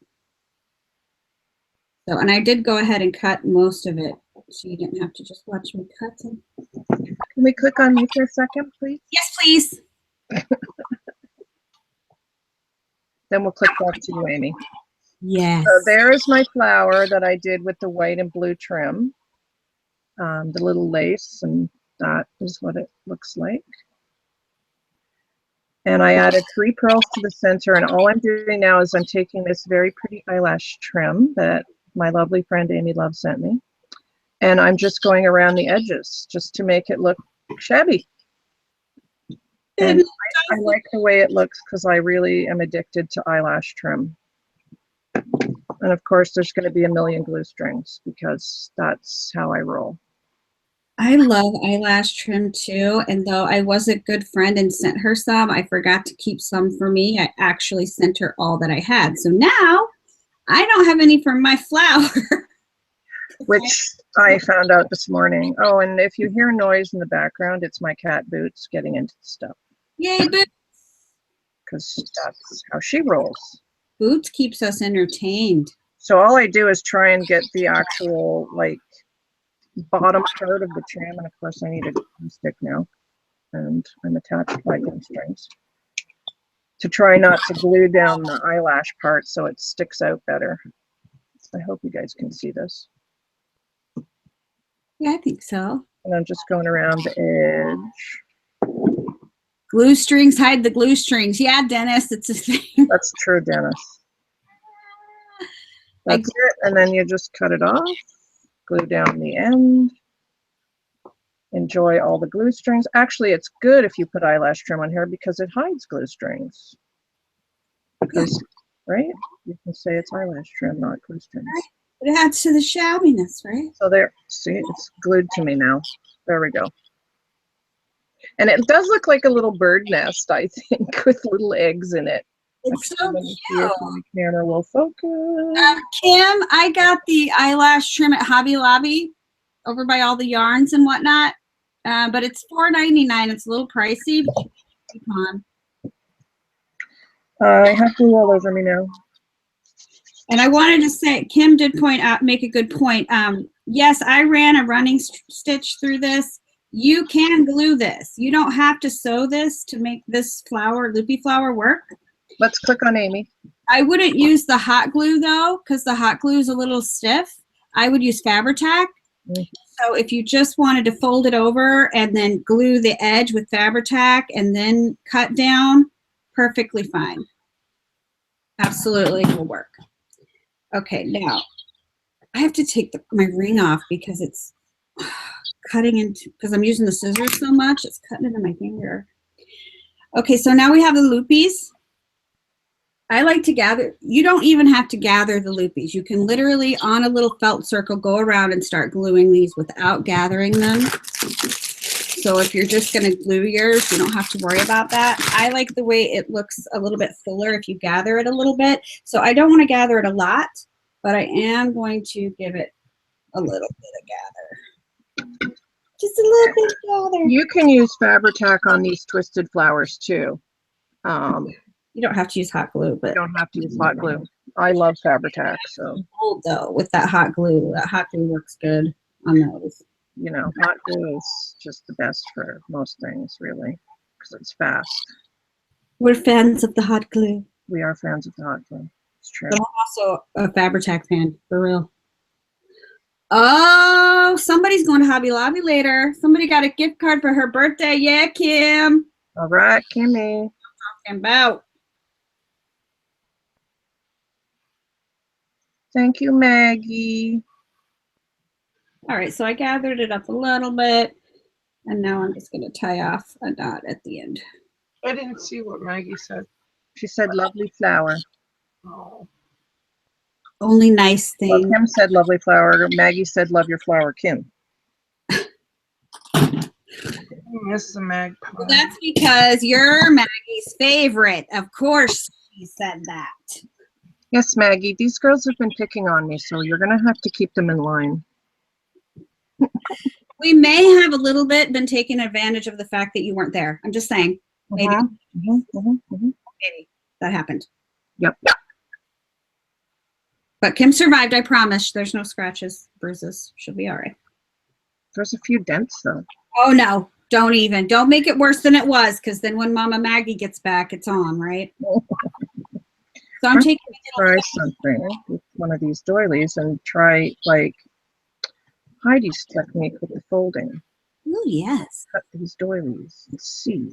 So, and I did go ahead and cut most of it, so you didn't have to just watch me cut them. Can we click on me for a second, please? Yes, please. Then we'll click back to you, Amy. Yes. So there is my flower that I did with the white and blue trim. The little lace, and that is what it looks like. And I added 3 pearls to the center, and all I'm doing now is I'm taking this very pretty eyelash trim that my lovely friend Amy Love sent me, and I'm just going around the edges just to make it look shabby. And I like the way it looks because I really am addicted to eyelash trim. And of course, there's going to be a million glue strings because that's how I roll. I love eyelash trim too, and though I was a good friend and sent her some, I forgot to keep some for me. I actually sent her all that I had. So now I don't have any for my flower. Which I found out this morning. Oh, and if you hear noise in the background, it's my cat Boots getting into stuff. Yay, Boots. Because that's how she rolls. Boots keeps us entertained. So all I do is try and get the actual, like, bottom part of the trim, and of course I need a glue stick now, and I'm attached by glue strings to try not to glue down the eyelash part so it sticks out better. I hope you guys can see this. Yeah, I think so. And I'm just going around the edge. Glue strings hide the glue strings. Yeah, Dennis, it's a thing. That's true, Dennis. That's it, and then you just cut it off. Glue down the end. Enjoy all the glue strings. Actually, it's good if you put eyelash trim on here because it hides glue strings. Because, right? You can say it's eyelash trim, not glue strings. It adds to the shabbiness, right? So there, see, it's glued to me now. There we go. And it does look like a little bird nest, I think, with little eggs in it. It's so cute. See if my camera will focus. Kim, I got the eyelash trim at Hobby Lobby over by all the yarns and whatnot. But it's $4.99. It's a little pricey. But keep on. I have glue all over me now. And I wanted to say, Kim did make a good point. Yes, I ran a running stitch through this. You can glue this. You don't have to sew this to make this flower, loopy flower, work. Let's click on Amy. I wouldn't use the hot glue though, because the hot glue is a little stiff. I would use Fabri-Tac. So if you just wanted to fold it over and then glue the edge with Fabri-Tac and then cut down, perfectly fine. Absolutely will work. Okay, now I have to take my ring off because it's cutting into, because I'm using the scissors so much, it's cutting into my finger. Okay, so now we have the loopies. I like to gather, you don't even have to gather the loopies. You can literally, on a little felt circle, go around and start gluing these without gathering them. So if you're just going to glue yours, you don't have to worry about that. I like the way it looks a little bit fuller if you gather it a little bit. So I don't want to gather it a lot, but I am going to give it a little bit of Just a little bit farther. You can use Fabri-Tac on these twisted flowers too. You don't have to use hot glue, You but don't have to use hot glue. I love Fabri-Tac, so cold though with that hot glue. That hot glue works good on those. you know, hot glue is just the best for most things, really, because it's fast. We're fans of the hot glue. We are fans of the hot glue. It's true. But I'm also a Fabri-Tac fan, for real. Oh, somebody's going to Hobby Lobby later. Somebody got a gift card for her birthday. Yeah, Kim. All right, Kimmy. Talking about. Thank you, Maggie. All right, so I gathered it up a little bit, and now I'm just going to tie off a knot at the end. I didn't see what Maggie said. She said lovely flower. Oh. Only nice Well, thing. Kim said lovely flower. Maggie said love your flower, Kim. I miss the magpie. Well, that's because you're Maggie's favorite. Of course she said that. Yes, Maggie, these girls have been picking on me, so you're going to have to keep them in line. We may have a little bit been taking advantage of the fact that you weren't there. I'm just saying. Maybe. Maybe that happened. Yep. But Kim survived, I promise. There's no scratches, bruises. She'll be all right. There's a few dents, though. Oh, no. Don't even. Don't make it worse than it was, because then when Mama Maggie gets back, it's on, right? So I'm taking a Try little something with one of these doilies and try, like, Heidi's technique with the folding. Oh, yes. Cut these doilies and see.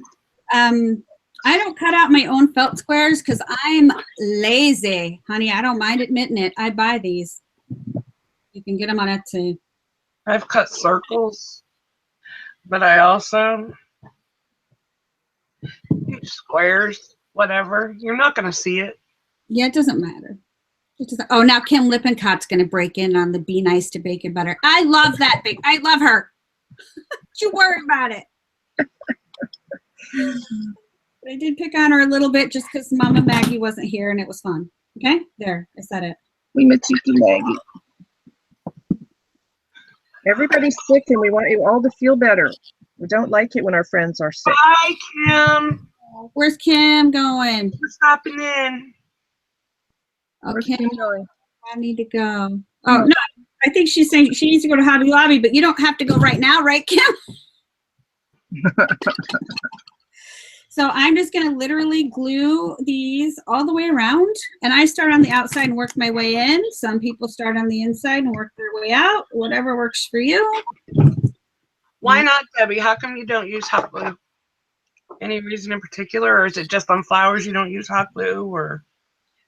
I don't cut out my own felt squares because I'm lazy. Honey, I don't mind admitting it. I buy these. You can get them on Etsy. I've cut circles, but I also use squares, whatever. You're not going to see it. Yeah, it doesn't matter. It doesn't, oh, now Kim Lippencott's going to break in on the Be Nice to Bacon Butter. I love that big. I love her. Don't you worry about it. But I did pick on her a little bit just because Mama Maggie wasn't here and it was fun. Okay? There, I said it. We miss you, Maggie. Everybody's sick and we want you all to feel better. We don't like it when our friends are sick. Hi, Kim. Where's Kim going? We're stopping in. Where's Okay, Kim going? I need to go. Oh, no, I think she's saying she needs to go to Hobby Lobby, but you don't have to go right now, right, Kim? So I'm just going to literally glue these all the way around. And I start on the outside and work my way in. Some people start on the inside and work their way out. Whatever works for you. Why not, Debbie? How come you don't use hot glue? Any reason in particular, or is it just on flowers you don't use hot glue, or?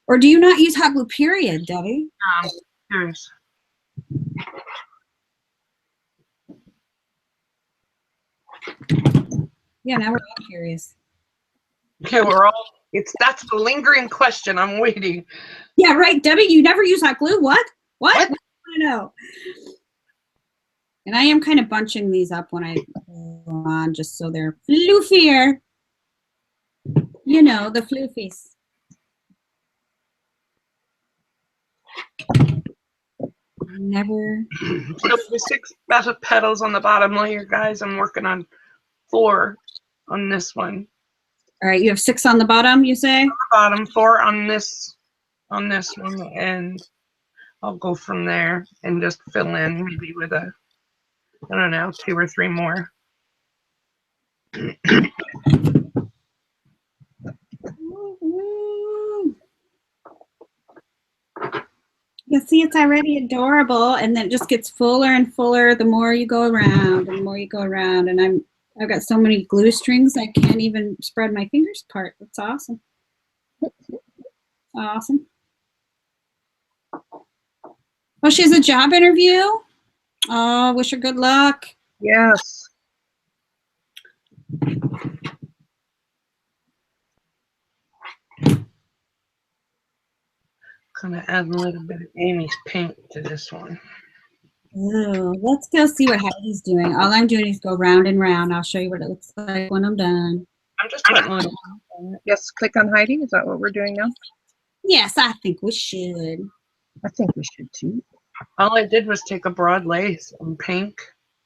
Or do you not use hot glue, period, Debbie? Curious. Yeah, now we're all curious. Okay, that's the lingering question. I'm waiting. Yeah, right, Debbie, you never use hot glue? What? I know. And I am kind of bunching these up when I glue on just so they're floofier. You know, the floofies. Never. So the 6 petals on the bottom layer, guys. I'm working on 4 on this one. All right, you have 6 on the bottom, you say? Bottom 4 on this one, and I'll go from there and just fill in maybe with I don't know, 2 or 3 more. You see, it's already adorable, and then it just gets fuller and fuller the more you go around and the more you go around. And I've got so many glue strings I can't even spread my fingers apart. That's awesome. Awesome. Oh, she has a job interview? Oh, wish her good luck. Yes. Gonna add a little bit of Amy's pink to this one. Ooh, let's go see what Heidi's doing. All I'm doing is go round and round. I'll show you what it looks like when I'm done. I'm just putting a little. Yes, click on Heidi. Is that what we're doing now? Yes, I think we should. I think we should too. All I did was take a broad lace and pink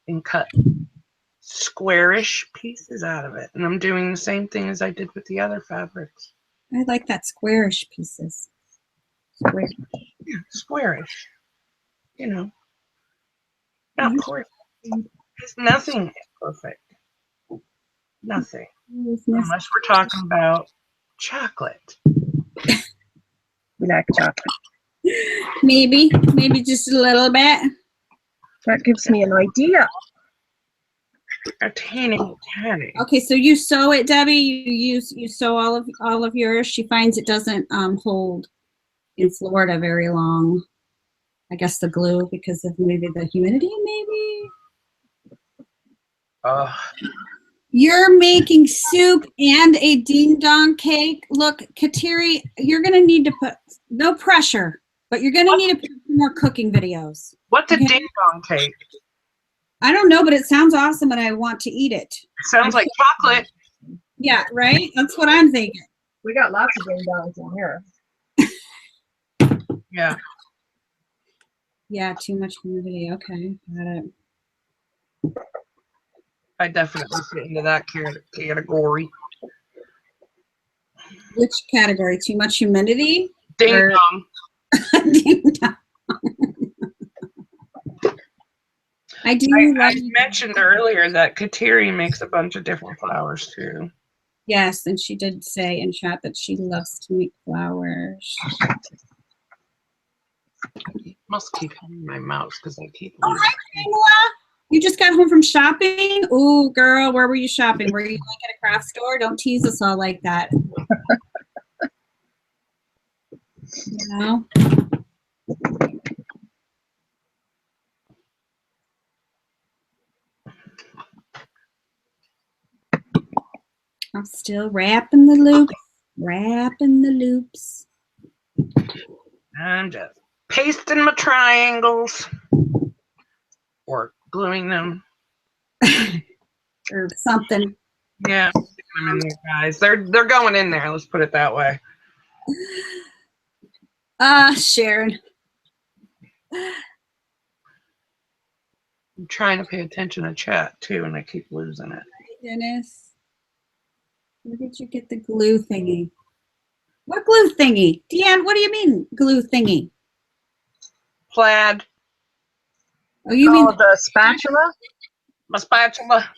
and cut squarish pieces out of it. And I'm doing the same thing as I did with the other fabrics. I like that squarish pieces. Square. Yeah, squarish. You know, not perfect. Because nothing is perfect. Nothing. Unless we're talking about chocolate. We like chocolate. Maybe just a little bit. That gives me an idea. A tiny. Okay, so you sew it, Debbie. You sew all of yours. She finds it doesn't hold in Florida very long. I guess the glue because of maybe the humidity, maybe. You're making soup and a ding dong cake. Look, Kateri, you're gonna need to put no pressure, but you're gonna need to put more cooking videos. What's a ding dong cake? I don't know, but it sounds awesome and I want to eat it. Sounds like chocolate. Yeah, right? That's what I'm thinking. We got lots of ding dongs in here. Yeah. Yeah, too much humidity. Okay, got it. I definitely fit into that category. Which category? Too much humidity? Ding dong. Ding dong. I mentioned earlier that Kateri makes a bunch of different flowers too. Yes, and she did say in chat that she loves to make flowers. Must keep having my mouse because I keep. Oh, hi, Pamela. You just got home from shopping? Ooh, girl, where were you shopping? Were you like at a craft store? Don't tease us all like that. You know? I'm still wrapping the loops. Wrapping the loops. I'm just pasting my triangles or gluing them or something. Yeah, I'm in there, guys. They're going in there. Let's put it that way. Sharon. I'm trying to pay attention to chat too, and I keep losing it. Dennis, where did you get the glue thingy? What glue thingy? Deanne, what do you mean glue thingy? Plaid. Oh, you mean the spatula? My spatula.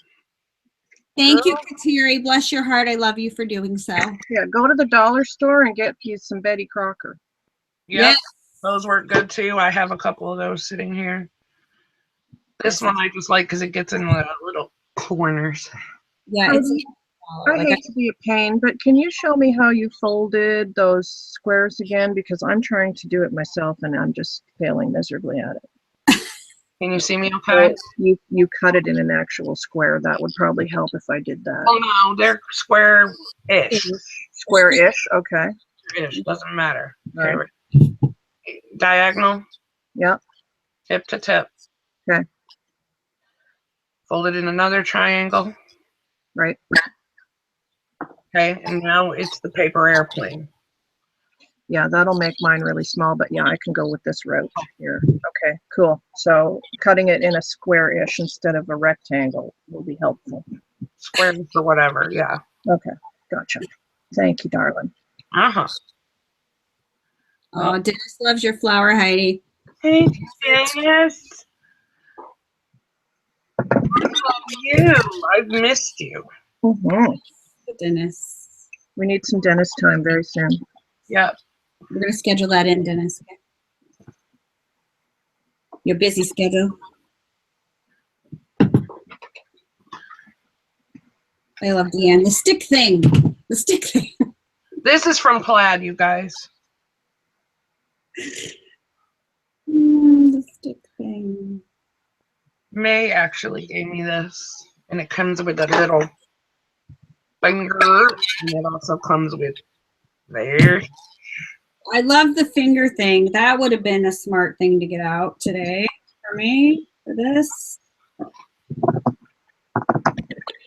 Thank you, Kateri. Bless your heart. I love you for doing so. Yeah, go to the dollar store and get you some Betty Crocker. Yep, yes. Those work good too. I have a couple of those sitting here. This one I just like because it gets in the little corners. Yeah, it's I hate to be a pain, but can you show me how you folded those squares again? Because I'm trying to do it myself and I'm just failing miserably at it. Can you see me okay? You cut it in an actual square. That would probably help if I did that. Oh no, they're square-ish. Square-ish, okay. Ish, doesn't matter. Right. Okay. Diagonal. Yep. Tip to tip. Okay. Fold it in another triangle. Right. Okay, and now it's the paper airplane. Yeah, that'll make mine really small, but yeah, I can go with this route here. Okay, cool. So cutting it in a square-ish instead of a rectangle will be helpful. Square or whatever, yeah. Okay, gotcha. Thank you, darling. Uh-huh. Oh, Dennis loves your flower, Heidi. Thank you, Dennis. I love you. I've missed you. Mm-hmm. Dennis. We need some Dennis time very soon. Yep. We're going to schedule that in, Dennis. Okay. Your busy schedule. I love Deanne. The stick thing. The stick thing. This is from Plaid, you guys. The stick thing. May actually gave me this, and it comes with a little finger, and it also comes with there. I love the finger thing. That would have been a smart thing to get out today for me, for this.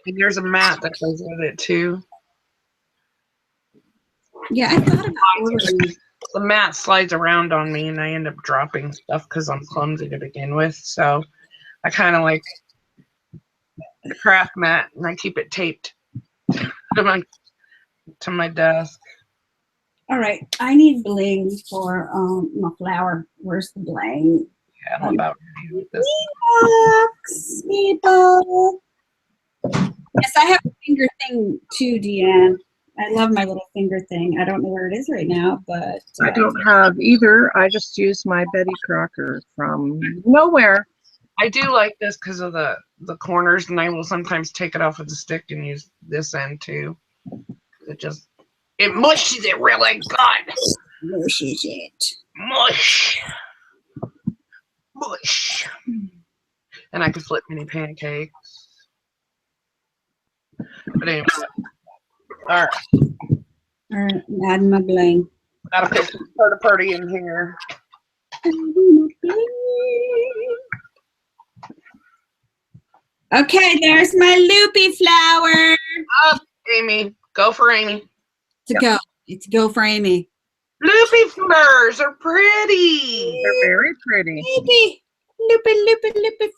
And there's a mat that goes with it, too. Yeah, I thought about ordering. The mat slides around on me, and I end up dropping stuff because I'm clumsy to begin with. So I kind of like the craft mat, and I keep it taped to my desk. All right, I need bling for my flower. Where's the bling? Yeah, I'm about ready with this. Box, people. Yes, I have a finger thing too, Deanne. I love my little finger thing. I don't know where it is right now, but I don't have either. I just use my Betty Crocker from nowhere. I do like this because of the corners, and I will sometimes take it off with a stick and use this end too. It mushes it really good. Mushes it. Mush. Mush. And I can flip mini pancakes. But anyway. All right. All right, I'm adding my bling. Gotta put some pretty in here. Okay, there's my loopy flower. Up, Amy. Go for Amy. It's go for Amy. Loopy flowers are pretty. They're very pretty. Loopy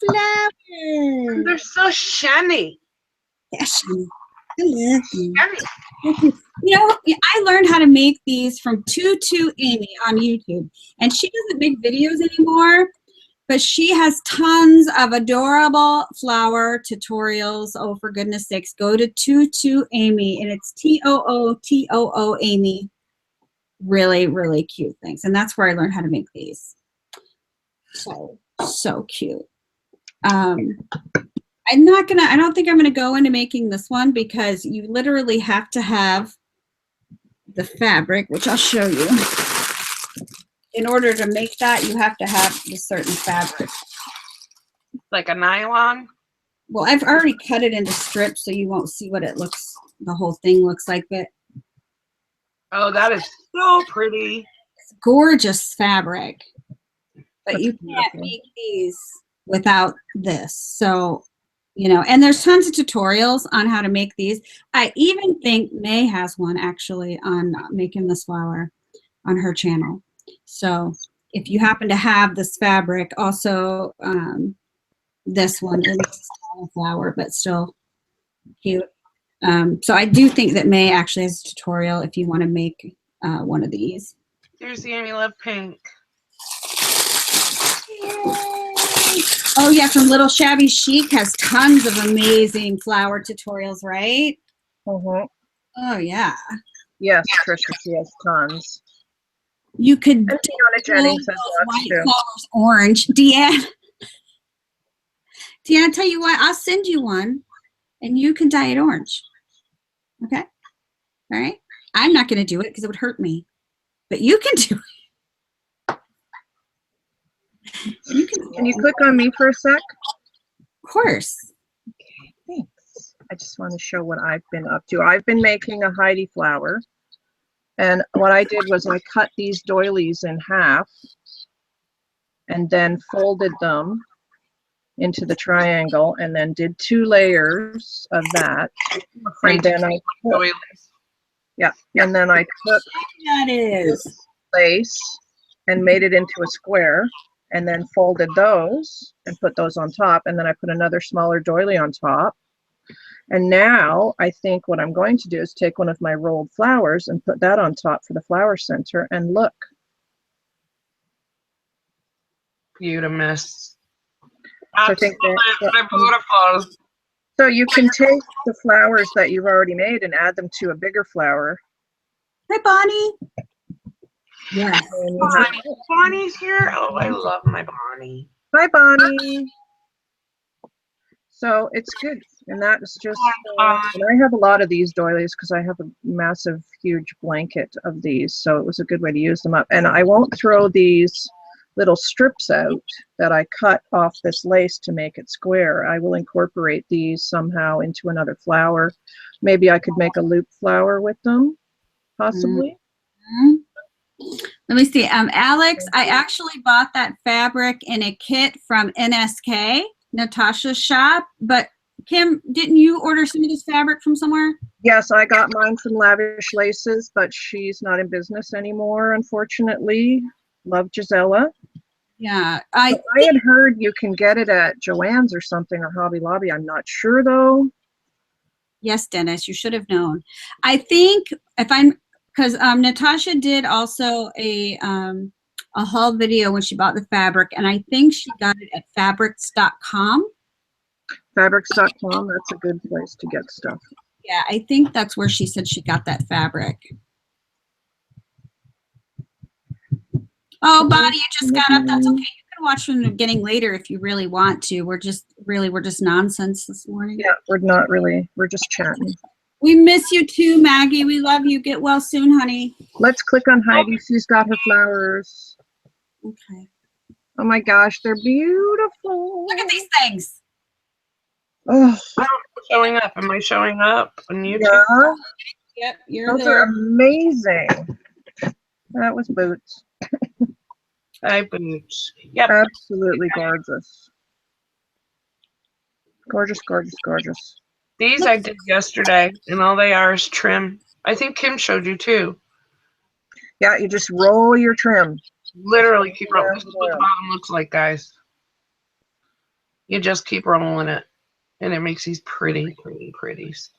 flower. They're so shiny. Yes, I love them. Shiny. You know, I learned how to make these from Tutu Amy on YouTube, and she doesn't make videos anymore, but she has tons of adorable flower tutorials. Oh, for goodness sakes, go to Tutu Amy, and it's Tootoo Amy. Really, really cute things, and that's where I learned how to make these. So cute. I don't think I'm gonna go into making this one because you literally have to have the fabric, which I'll show you. In order to make that, you have to have a certain fabric. Like a nylon? Well, I've already cut it into strips, so you won't see what the whole thing looks like, but Oh, that is so pretty. it's gorgeous fabric. But That's you can't beautiful. make these without this. So, you know, and there's tons of tutorials on how to make these. I even think May has one actually on making this flower on her channel. So if you happen to have this fabric, also this one is a small flower, but still cute. So I do think that May actually has a tutorial if you want to make one of these. Here's the Amy Love Pink. Oh yeah, from Little Shabby Chic has tons of amazing flower tutorials, right? Mm-hmm. Oh yeah. Yes, Trisha, she has tons. You could And Fiona Jennings has those lots white too. flowers orange. Deanne, I tell you what, I'll send you one and you can dye it orange. Okay? All right? I'm not going to do it because it would hurt me. But you can do it. Can you click on me for a sec? Of course. Okay, thanks. I just want to show what I've been up to. I've been making a Heidi flower. And what I did was I cut these doilies in half and then folded them into the triangle and then did 2 layers of that. And then I took, and then I took That is. lace and made it into a square and then folded those and put those on top. And then I put another smaller doily on top. And now I think what I'm going to do is take one of my rolled flowers and put that on top for the flower center, and look. Beautiful. I think Absolutely beautiful. So you can take the flowers that you've already made and add them to a bigger flower. Hi, Bonnie. Yes. And you have- Bonnie's here. Oh, I love my Bonnie. Hi, Bonnie. So it's good. And that is just, and I have a lot of these doilies because I have a massive, huge blanket of these. So it was a good way to use them up. And I won't throw these little strips out that I cut off this lace to make it square. I will incorporate these somehow into another flower. Maybe I could make a loop flower with them, possibly. Let me see. Alex, I actually bought that fabric in a kit from NSK, Natasha's shop. But Kim, didn't you order some of this fabric from somewhere? Yes, I got mine from Lavish Laces, but she's not in business anymore, unfortunately. Love Gisela. Yeah, I had heard you can get it at Joann's or something, or Hobby Lobby. I'm not sure though. yes, Dennis, you should have known. I think because Natasha did also a haul video when she bought the fabric, and I think she got it at fabrics.com. Fabrics.com, that's a good place to get stuff. Yeah, I think that's where she said she got that fabric. Oh, Bonnie, you just got up. That's okay. You can watch from the beginning later if you really want to. We're just nonsense this morning. Yeah, we're not really. We're just chatting. We miss you too, Maggie. We love you. Get well soon, honey. Let's click on Heidi. She's got her flowers. Okay. Oh my gosh, they're beautiful. Look at these things. Oh, I'm showing up. Am I showing up on YouTube? yeah. Yep, you're Those there. are amazing. That was Boots. Hi, Boots. Yep. Absolutely gorgeous. Gorgeous, gorgeous, gorgeous. These I did yesterday, and all they are is trim. I think Kim showed you too. Yeah, you just roll your trim. Literally keep rolling. This is what the bottom looks like, guys. You just keep rolling it, and it makes these pretty, pretty, pretties.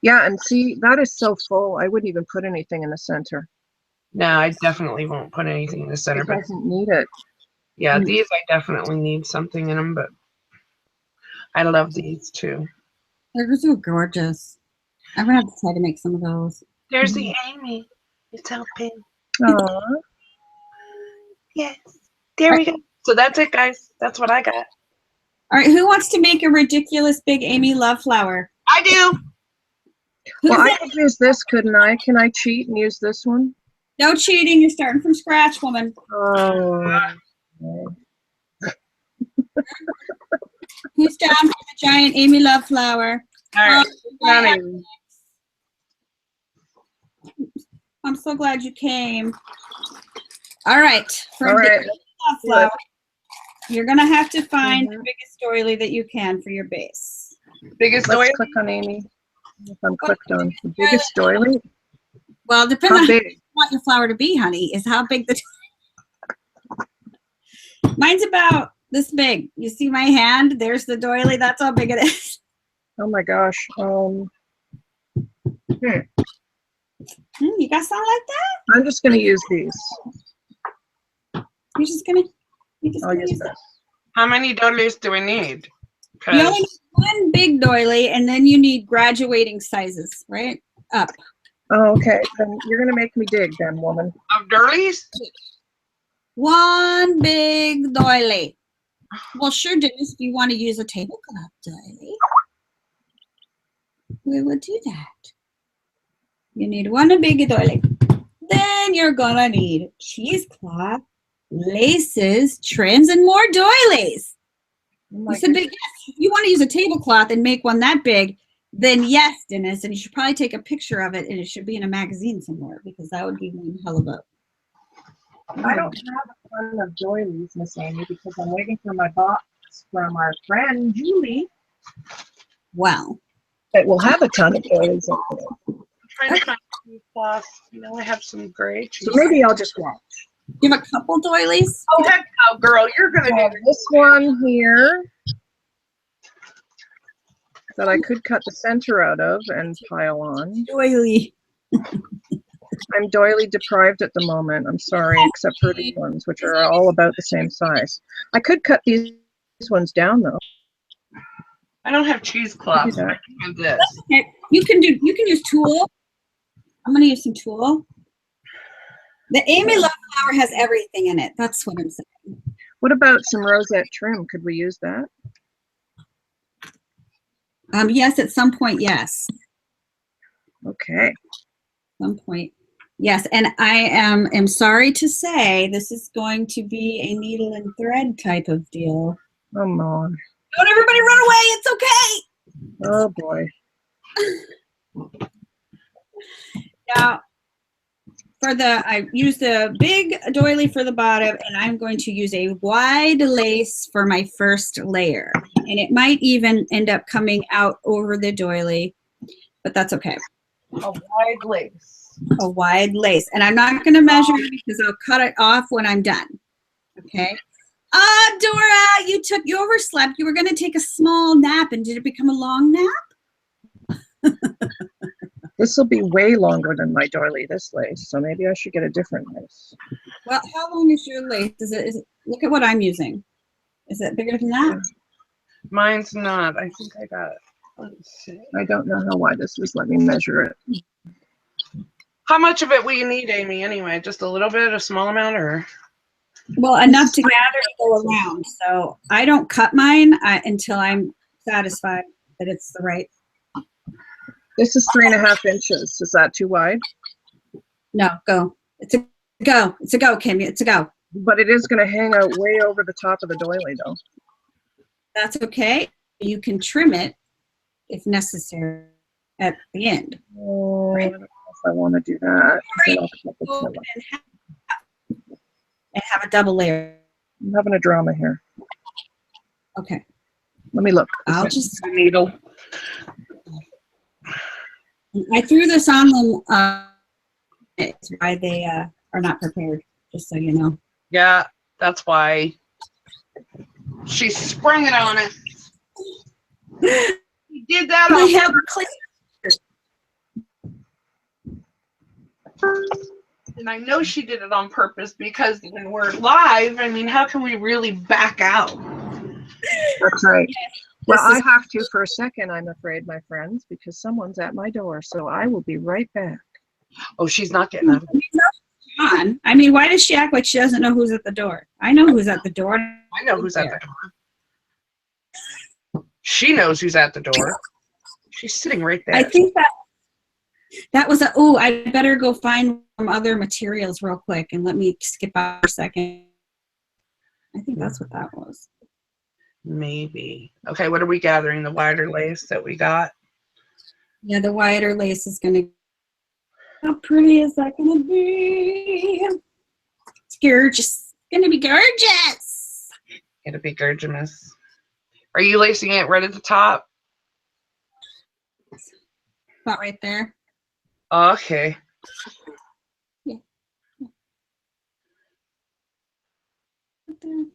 Yeah, and see, that is so full. I wouldn't even put anything in the center. No, I definitely won't put anything in the center. It But doesn't need it. yeah, these I definitely need something in them, but I love these too. They're so gorgeous. I'm gonna have to try to make some of those. There's the Amy. It's helping. Aw. Yes. There we go. So that's it, guys. That's what I got. All right, who wants to make a ridiculous big Amy Love flower? I do. Well, I could use this, couldn't I? Can I cheat and use this one? No cheating. You're starting from scratch, woman. Oh. Who's down for the giant Amy Love flower? All right. I'm so glad you came. All right. For All right. Amy Love flower, you're gonna have to find the biggest doily that you can for your base. Biggest Let's doily. click on Amy. If I'm clicked on the biggest doily. Well, depends How on how big? you want your flower to be, honey, is how big the mine's about this big. You see my hand? There's the doily. That's how big it is. Oh my gosh. You got something like that? I'm just going to use these. You're just gonna I'll use use this. it. How many doilies do we need? You only need one big doily, and then you need graduating sizes, right? Up. Oh, okay. Then you're going to make me dig then, woman. Of doilies? One big doily. Well, sure, Dennis, if you want to use a tablecloth doily, we would do that. You need one big doily. Then you're gonna need cheesecloth, laces, trims, and more doilies. Oh You said big. Yes. If you want to use a tablecloth and make one that big, then yes, Dennis, and you should probably take a picture of it, and it should be in a magazine somewhere, because that would be one hell of a. I don't have a ton of doilies, Miss Amy, because I'm waiting for my box from our friend Julie. Wow. It will have a ton of doilies in it. I'm trying to find cheesecloth. You know, I have some gray cheese. So maybe I'll just watch. You have a couple doilies? Oh, heck no, girl. You're going I to have need this one here that I could cut the center out of and pile on. Doily. I'm doily deprived at the moment. I'm sorry, except for these ones, which are all about the same size. I could cut these ones down though. I don't have cheesecloth. Do I that. can do this. Okay. You can use tulle. I'm gonna use some tulle. The Amy Love flower has everything in it. That's what I'm saying. What about some rosette trim? Could we use that? Yes, at some point, yes. Okay. Some point. Yes, and I am sorry to say this is going to be a needle and thread type of deal. Come on. Don't everybody run away. It's okay. Oh boy. Now, I use the big doily for the bottom, and I'm going to use a wide lace for my first layer. And it might even end up coming out over the doily, but that's okay. A wide lace. A wide lace. And I'm not going to measure it because I'll cut it off when I'm done. Okay. Dora, you overslept. You were going to take a small nap, and did it become a long nap? This will be way longer than my doily, this lace. So maybe I should get a different lace. Well, how long is your lace? Is it, look at what I'm using. Is it bigger than that? Mine's not. I think I got, let's see. I don't know why this was let me measure it. How much of it will you need, Amy, anyway? Just a little bit, a small amount, or? Well, enough to gather to go around. So I don't cut mine until I'm satisfied that it's the right. This is 3.5 inches. Is that too wide? No, go. It's a go. It's a go, Kim. It's a go. But it is going to hang out way over the top of the doily, though. That's okay. You can trim it if necessary at the end. Oh, I don't know if I want to do that. And have a double layer. I'm having a drama here. Okay. Let me look. I'll just. The needle. I threw this on them. It's why they are not prepared. Just so you know. Yeah, that's why she sprung it on it. She did that I on have and I know she did it on purpose because when we're live, I mean, how can we really back out? That's right. Well, I have to for a second, I'm afraid, my friends, because someone's at my door. So I will be right back. Oh, she's not getting out of it. on. I mean, why does she act like she doesn't know who's at the door? I know who's at the door. I know who's at the door. She knows who's at the door. She's sitting right there. I think that was I better go find some other materials real quick and let me skip out for a second. I think that's what that was. Maybe. Okay, what are we gathering? The wider lace that we got? Yeah, the wider lace is going to. How pretty is that going to be? It's gorgeous. It's going to be gorgeous. It'll be gorgeous. Are you lacing it right at the top? About right there. Okay. Yeah. Right there.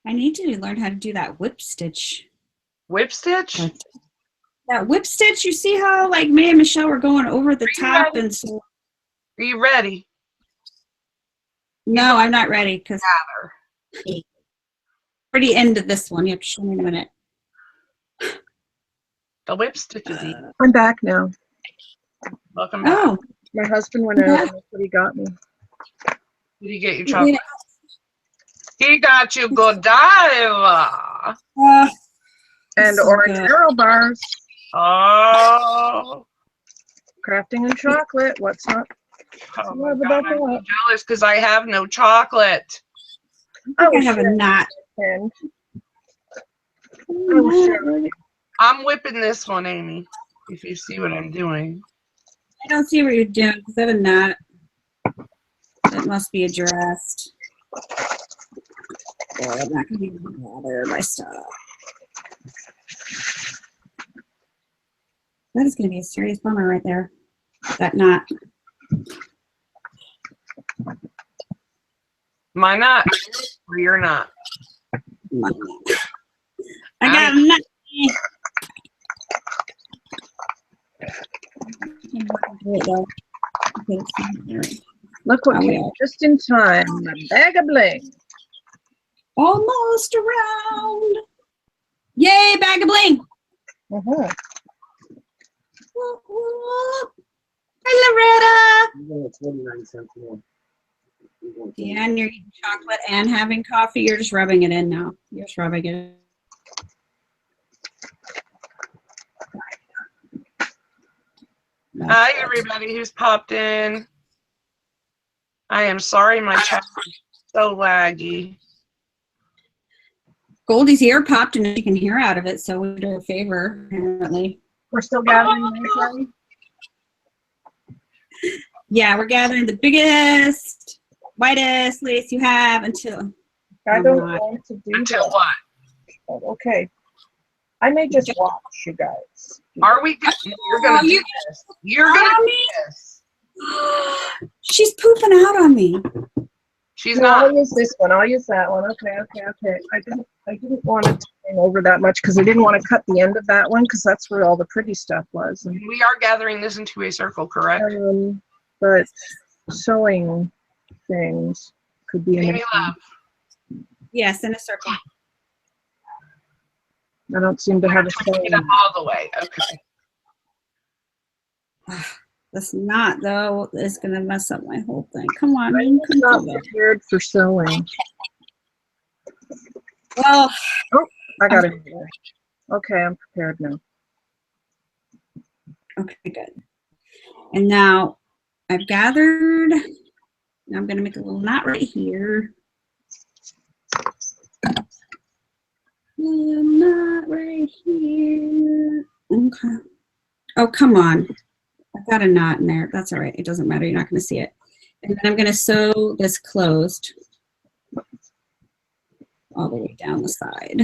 I need to learn how to do that whip stitch. Whip stitch? That whip stitch, you see how like me and Michelle were going over the top and so. Are you ready? No, I'm not ready because already ended this one. You have to show me in a minute. The whip stitch is easy. I'm back now. Welcome back. Oh, My husband went out and that's what he got me. Did he get you chocolate? He got you Godiva. And so orange good. Earl bars. Oh. Crafting and chocolate. What's not? Oh my Love God, about I'm so that. jealous because I have no chocolate. I have a knot. And I'm whipping this one, Amy, if you see what I'm doing. I don't see what you're doing because I have a knot. That must be addressed. Oh, I'm not going to even bother my stuff. That is going to be a serious bummer right there. That knot. My knot, or your knot? My knot. I got a knot. look what came just in time. A bag of bling. Almost around. Yay, bag of bling. Uh-huh. Whoop, whoop. Hi, Loretta. 29 cents more. Dan, you're eating chocolate and having coffee. You're just rubbing it in now. You're just rubbing it in. Hi, everybody who's popped in. I am sorry my chat is so laggy. Goldie's ear popped and she can hear out of it, so we did her a favor, apparently. We're still gathering lace. Yeah, we're gathering the biggest, whitest lace you have until. I don't want to do Until that. what? Oh, okay. I may just watch you guys. Are we good? You're going to do this. You're going to do this. She's pooping out on me. She's No, not. I'll use this one. I'll use that one. Okay. I didn't want it to hang over that much because I didn't want to cut the end of that one because that's where all the pretty stuff was. And, We are gathering this into a circle, correct? but sewing things could be in Amy a, Love. Yes, in a circle. I don't seem to have a Twisting it sewing. up all the way. Okay. This knot though is gonna mess up my whole thing. Come on, I'm you can not do that. prepared for sewing. Well, I got it. Okay, I'm prepared now. okay, good. And now I've gathered. Now I'm gonna make a little knot right here. Little knot right here. Okay. Oh, come on. I've got a knot in there. That's all right. It doesn't matter. You're not going to see it. And then I'm going to sew this closed all the way down the side.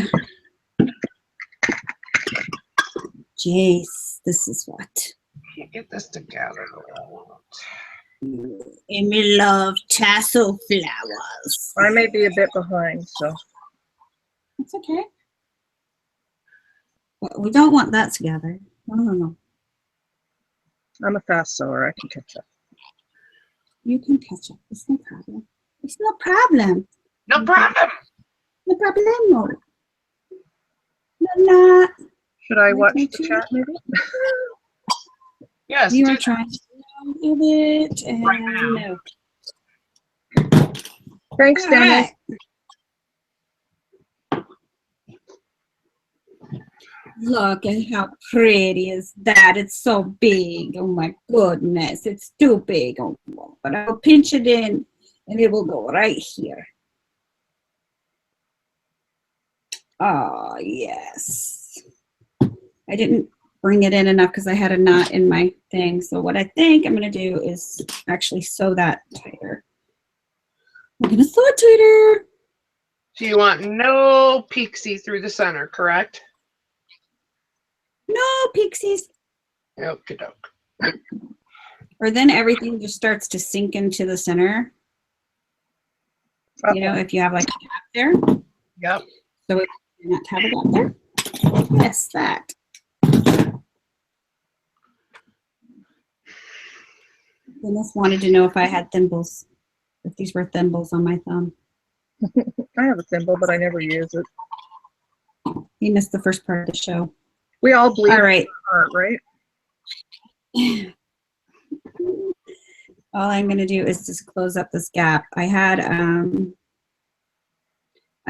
Jace, this is what. Can't get this together. Amy love tassel flowers. I may be a bit behind, so. That's okay. But we don't want that together. No. I'm a fast sewer. I can catch up. You can catch up. It's no problem. It's no problem. No problem. No problemo. No, not. Should I Like watch me the too. chat maybe? Yes. You do are that. trying to do a little bit, and Right now. no. Thanks, All Dennis. right. Look at how pretty is that. It's so big. Oh my goodness. It's too big. Oh, but I'll pinch it in and it will go right here. Oh, yes. I didn't bring it in enough because I had a knot in my thing. So what I think I'm going to do is actually sew that tighter. I'm going to sew it tighter. So you want no pixie through the center, correct? No pixies. Okie doke. Or then everything just starts to sink into the center. You know, if you have like a gap there. Yep. So we do not have a gap there. Yes, that. Dennis wanted to know if I had thimbles, if these were thimbles on my thumb. I have a thimble, but I never use it. He missed the first part of the show. We all bleed All right. heart, right? All I'm going to do is just close up this gap. I had a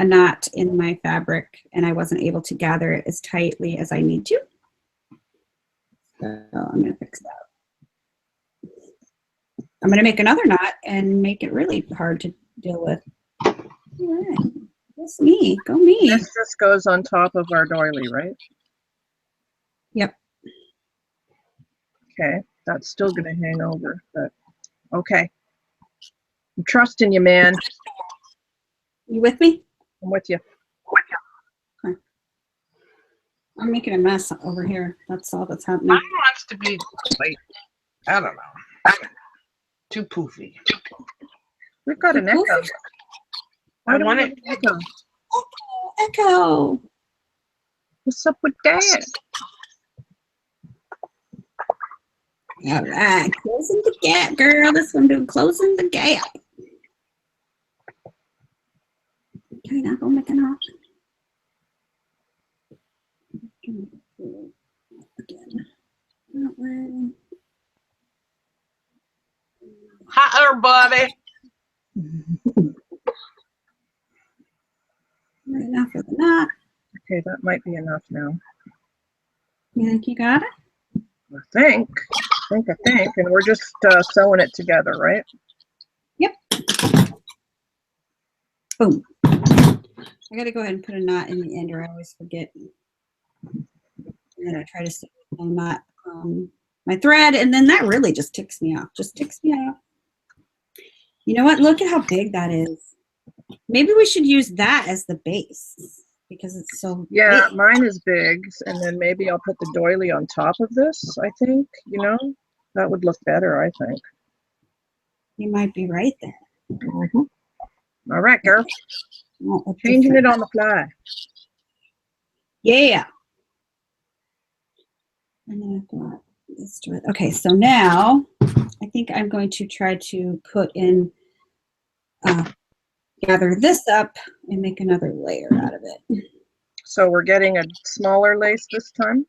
knot in my fabric and I wasn't able to gather it as tightly as I need to. So I'm going to fix that. I'm going to make another knot and make it really hard to deal with. All right. That's me. Go me. This just goes on top of our doily, right? Yep. Okay, that's still gonna hang over, but okay. I'm trusting you, man. You with me? I'm with you. Okay. I'm making a mess over here. That's all that's happening. Mine wants to be like, I don't know. Too poofy. We've got an echo. I want it. Echo. Echo. What's up with that? All right. Closing the gap, girl. This one doing closing the gap. Okay, now go make a knot. Again. That way. Hotter, buddy. Right now for the knot. Okay, that might be enough now. You think you got it? I think. And we're just sewing it together, right? Yep. Boom. I gotta go ahead and put a knot in the end or I always forget. And then I try to sew a knot my thread and then that really just ticks me off. You know what? Look at how big that is. Maybe we should use that as the base because it's so Yeah, big. mine is big, and then maybe I'll put the doily on top of this, I think, you know? That would look better, I think. You might be right there. Mhm. All right, girl. Changing it on the fly. Yeah. And then I've got this to it. Okay, so now I think I'm going to try to put in, gather this up and make another layer out of it. So we're getting a smaller lace this time?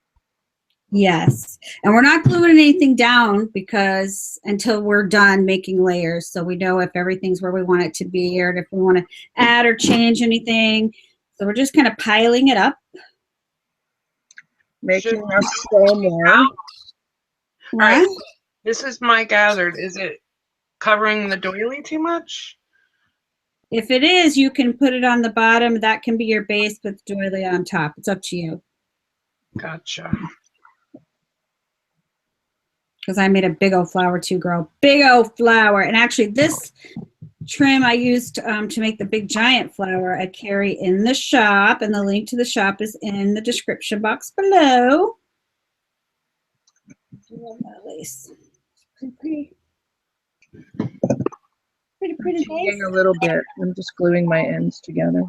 Yes, and we're not gluing anything down because until we're done making layers, so we know if everything's where we want it to be or if we want to add or change anything. So we're just kind of piling it up. Making us sew more. All right. What? This is my gathered. Is it covering the doily too much? If it is, you can put it on the bottom. That can be your base with doily on top. It's up to you. Gotcha. Because I made a big old flower too, girl. Big old flower. And actually this trim I used to make the big giant flower I carry in the shop. And the link to the shop is in the description box below. I love that lace. Pretty, pretty Cheating lace. a little bit. I'm just gluing my ends together.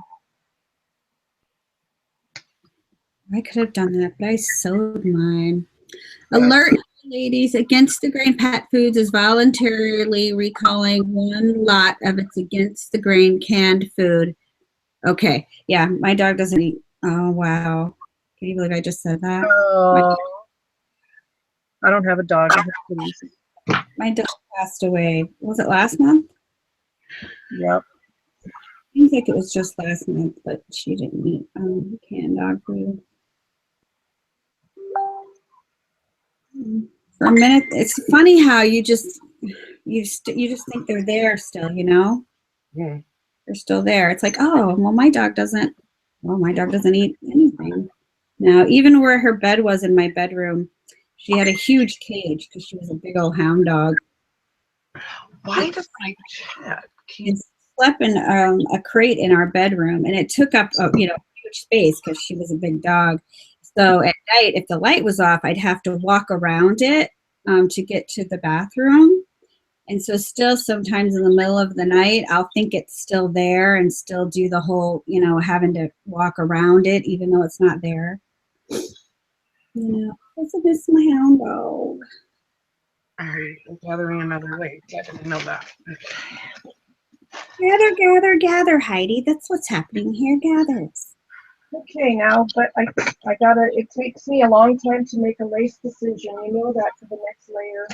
I could have done that, but I sewed mine. Yes. Alert, ladies, Against the Grain Pet Foods is voluntarily recalling one lot of its against the grain canned food. Okay, yeah, my dog doesn't eat. Oh, wow. Can you believe I just said that? Oh, I don't have a dog. I have kitties. My dog passed away. Was it last month? Yep. Seems like it was just last month, but she didn't eat canned dog food. For a minute, it's funny how you just think they're there still, you know? Yeah. They're still there. It's like, oh, well, my dog doesn't eat anything. Now, even where her bed was in my bedroom, she had a huge cage because she was a big old hound dog. Why does my cat keep... And slept in a crate in our bedroom, and it took up huge space because she was a big dog. So at night, if the light was off, I'd have to walk around it to get to the bathroom. And so still sometimes in the middle of the night, I'll think it's still there and still do the whole, having to walk around it, even though it's not there. It's a miss my hound dog. All right, I'm gathering another lace. I didn't know that. Gather, gather, gather, Heidi. That's what's happening here. Gathers. Okay, now, but I gotta, it takes me a long time to make a lace decision. You know that for the next layer.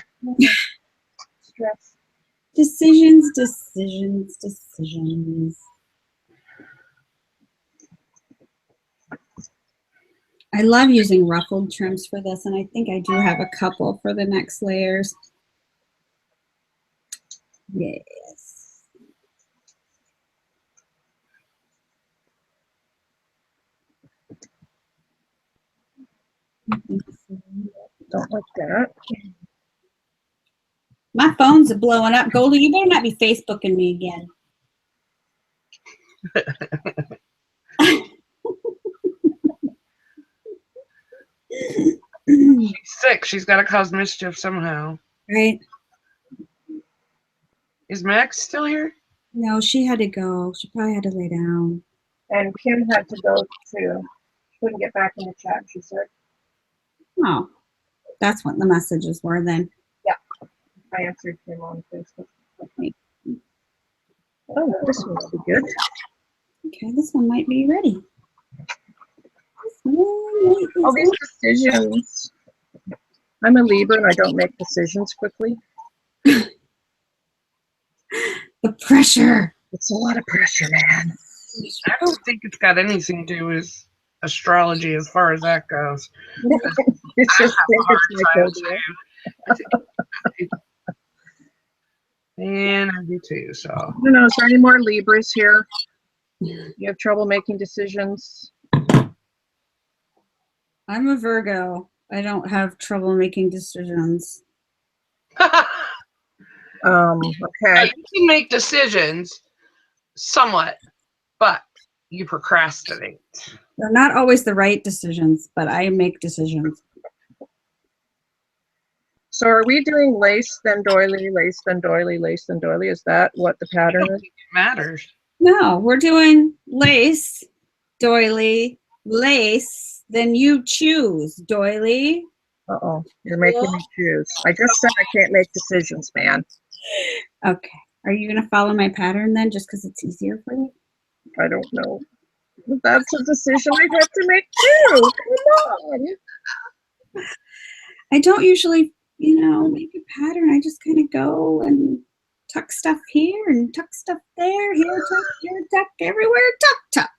Stress. Decisions, decisions, decisions. I love using ruffled trims for this, and I think I do have a couple for the next layers. Yes. Don't like that. My phone's blowing up. Goldie, you better not be Facebooking me again. She's sick. She's got to cause mischief somehow. Right? Is Max still here? No, she had to go. She probably had to lay down. And Kim had to go too. She couldn't get back in the chat, she said. Oh, that's what the messages were then. I answered Kim on Facebook. Oh, this one's good. Okay, this one might be ready. All these decisions. I'm a Libra and I don't make decisions quickly. The pressure. It's a lot of pressure, man. I don't think it's got anything to do with astrology as far as that goes. It's just I have a it's my hard phobia. time too. And I do too, so. I don't know, is there any more Libras here? You have trouble making decisions? I'm a Virgo. I don't have trouble making decisions. Now, Okay. you can make decisions somewhat, but you procrastinate. They're not always the right decisions, but I make decisions. So are we doing lace, then doily, lace, then doily, lace, then doily? Is that what the I pattern don't is? think it matters. No, we're doing lace, doily, lace. Then you choose, doily. Uh-oh, you're making me choose. I just said I can't make decisions, man. Okay. Are you going to follow my pattern then just because it's easier for you? I don't know. That's a decision I have to make too. Come on. I don't usually, make a pattern. I just kind of go and tuck stuff here and tuck stuff there, here tuck, everywhere, tuck.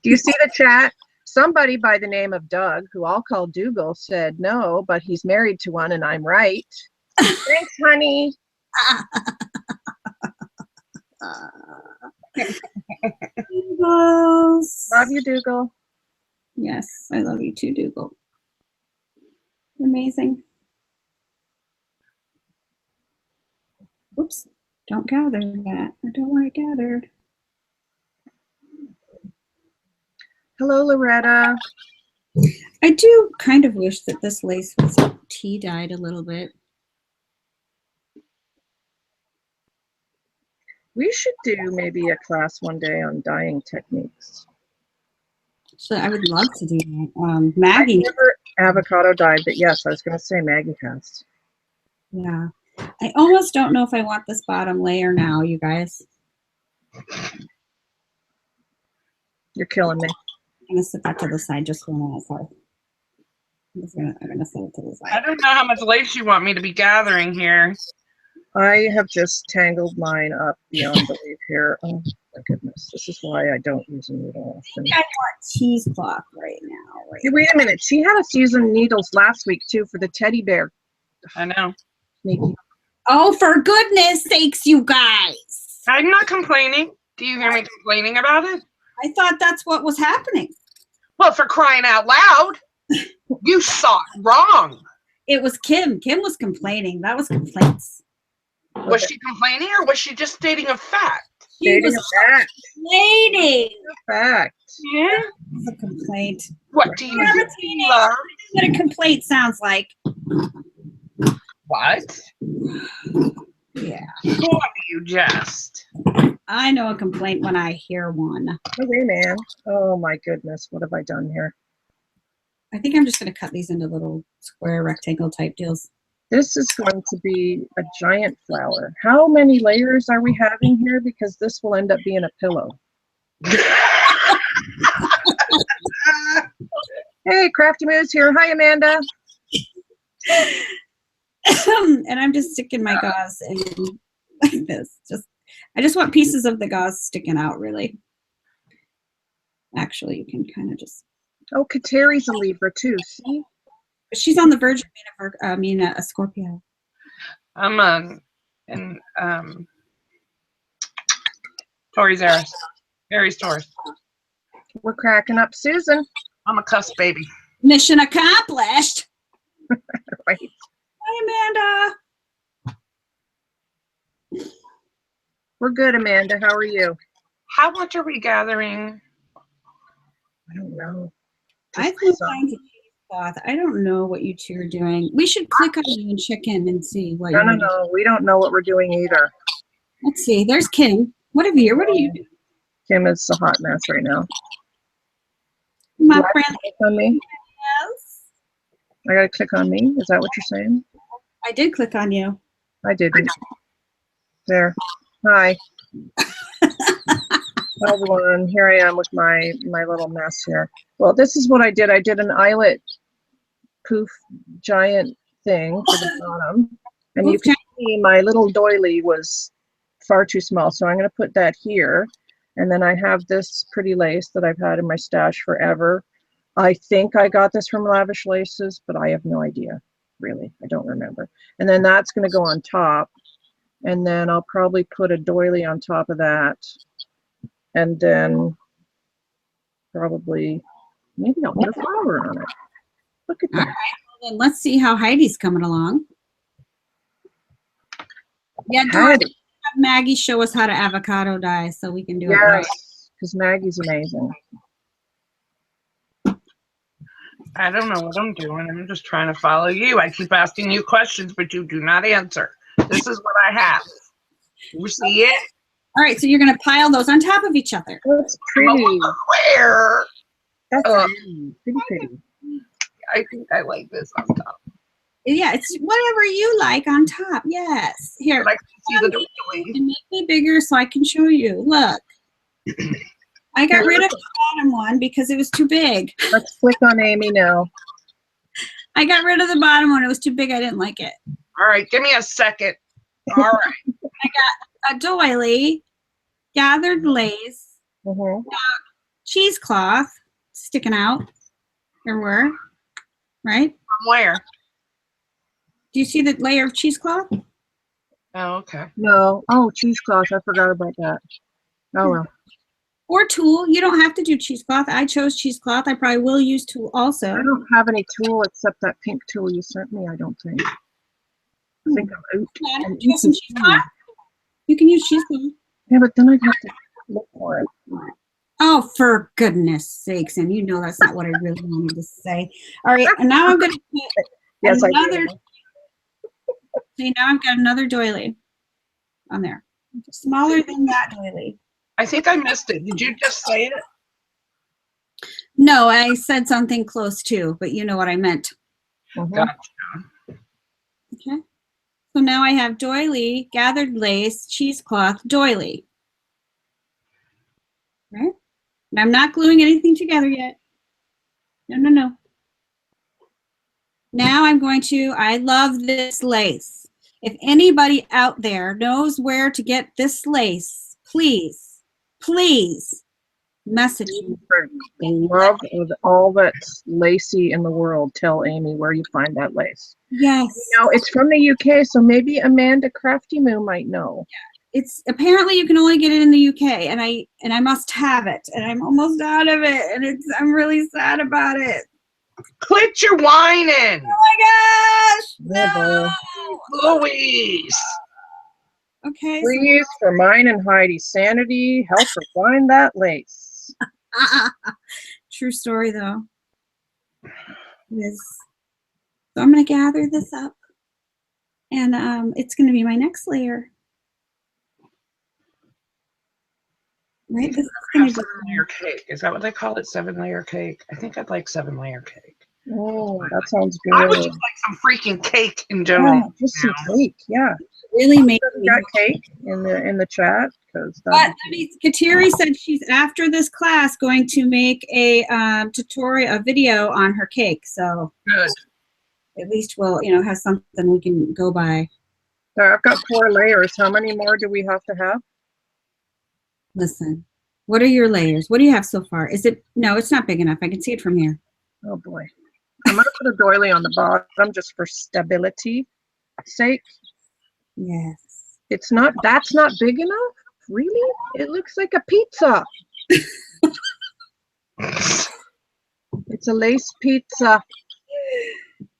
Do you see the chat? Somebody by the name of Doug, who I'll call Dougal, said no, but he's married to one and I'm right. Thanks, honey. Love you, Dougal. Yes, I love you too, Dougal. Amazing. Oops, don't gather that. I don't want it gathered. Hello, Loretta. I do kind of wish that this lace was tea dyed a little bit. We should do maybe a class one day on dyeing techniques. So I would love to do that. Maggie. I've never avocado dyed, but yes, I was going to say Maggie has. Yeah. I almost don't know if I want this bottom layer now, you guys. You're killing me. I'm going to set that to the side just for a minute. Sorry. I'm gonna set it to the I side. don't know how much lace you want me to be gathering here. I have just tangled mine up beyond belief here. Oh my goodness. This is why I don't use a needle often. I want cheesecloth right now. Hey, wait a minute. She had us using needles last week too for the teddy bear. I know. Sneaky. Oh, for goodness sakes, you guys. I'm not complaining. Do you hear me complaining about it? I thought that's what was happening. Well, for crying out loud, you saw it wrong. It was Kim. Kim was complaining. That was complaints. Was she complaining or was she just stating a fact? She Stating was a fact. complaining. Fact. Yeah. It's a complaint. What do you Irritating. love? What a complaint sounds like. What? Yeah. Boy, do you just. I know a complaint when I hear one. Okay, man. Oh my goodness. What have I done here? I think I'm just going to cut these into little square rectangle type deals. This is going to be a giant flower. How many layers are we having here? Because this will end up being a pillow. Hey, Crafty Moose here. Hi, Amanda. And I'm just sticking my gauze in like this. I just want pieces of the gauze sticking out, really. Actually, you can kind of just. Oh, Kateri's a Libra too. See? She's on the verge of being a Scorpio. I'm Tori's Aries. Aries Taurus. We're cracking up, Susan. I'm a cusp baby. Mission accomplished. Right. Hi, Amanda. We're good, Amanda. How are you? How much are we gathering? I don't know. I've been trying to cheesecloth. I don't know what you two are doing. We should click on you and check in and see what No, you're doing. no. We don't know what we're doing either. Let's see. There's Kim. What are you doing? Kim is a hot mess right now. My Do I friend. click on me? Yes. I gotta click on me. Is that what you're saying? I did click on you. I didn't. There. Hi. Everyone, here I am with my little mess here. Well, this is what I did. I did an eyelet poof giant thing for the bottom. And you can see my little doily was far too small. So I'm going to put that here. And then I have this pretty lace that I've had in my stash forever. I think I got this from Lavish Laces, but I have no idea, really. I don't remember. And then that's going to go on top. And then I'll probably put a doily on top of that. And then probably, maybe I'll put a flower on it. Look at that. All right, well, then let's see how Heidi's coming along. Yeah, Heidi. have Maggie show us how to avocado dye so we can do it right. Yes, because Maggie's amazing. I don't know what I'm doing. I'm just trying to follow you. I keep asking you questions, but you do not answer. This is what I have. You see it? All right, so you're going to pile those on top of each other. That's pretty. Where? That's Oh. pretty. I think I like this on top. Yeah, it's whatever you like on top. Yes. Here, But I can see the and doily. make me bigger so I can show you. Look. I got rid of the bottom one because it was too big. Let's click on Amy now. I got rid of the bottom one. It was too big. I didn't like it. All right, give me a second. All right. A doily, gathered lace, Mhm. cheesecloth sticking out everywhere, right? From where? Do you see the layer of cheesecloth? Oh, okay. No. Oh, cheesecloth. I forgot about that. Oh well. Or tulle. You don't have to do cheesecloth. I chose cheesecloth. I probably will use tulle also. I don't have any tool except that pink tool you sent me. I don't think. I think I'm out. Do you have some cheesecloth? You can use cheesecloth. Yeah, but then I'd have to look for it. Oh, for goodness sakes. And you know that's not what I really wanted to say. All right, and now I'm going to put Yes, another. I do. See, now I've got another doily on there. Smaller than that doily. I think I missed it. Did you just say it? No, I said something close to, but you know what I meant. Mhm. Gotcha. Okay. So now I have doily, gathered lace, cheesecloth, doily. Right? And I'm not gluing anything together yet. No, no, no. Now I'm going to, I love this lace. If anybody out there knows where to get this lace, please, please message me. For the love of all that's lacy in the world, tell Amy where you find that lace. Yes. Now, it's from the UK, so maybe Amanda Crafty Moo might know. It's apparently you can only get it in the UK, and I must have it, and I'm almost out of it, and I'm really sad about it. Quit your whining, Oh my gosh! No. Louise. Okay. Please, for mine and Heidi's sanity, help her find that lace. True story, though. It is. So I'm going to gather this up, and it's going to be my next layer. Right? This is going to be 7-layer cake. Is that what they call it? 7-layer cake? I think I'd like 7-layer cake. Oh, that sounds I would good. just like some freaking cake in general. Yeah, just some cake, yeah. really make You got cake in the chat? Because But Kateri said she's after this class going to make a tutorial, a video on her cake. So Good. at least we'll, have something we can go by. I've got 4 layers. How many more do we have to have? Listen, what are your layers? What do you have so far? Is it, no, it's not big enough. I can see it from here. Oh boy. I'm going to put a doily on the bottom just for stability sake. Yes. It's not, that's not big enough? Really? It looks like a pizza. It's a lace pizza.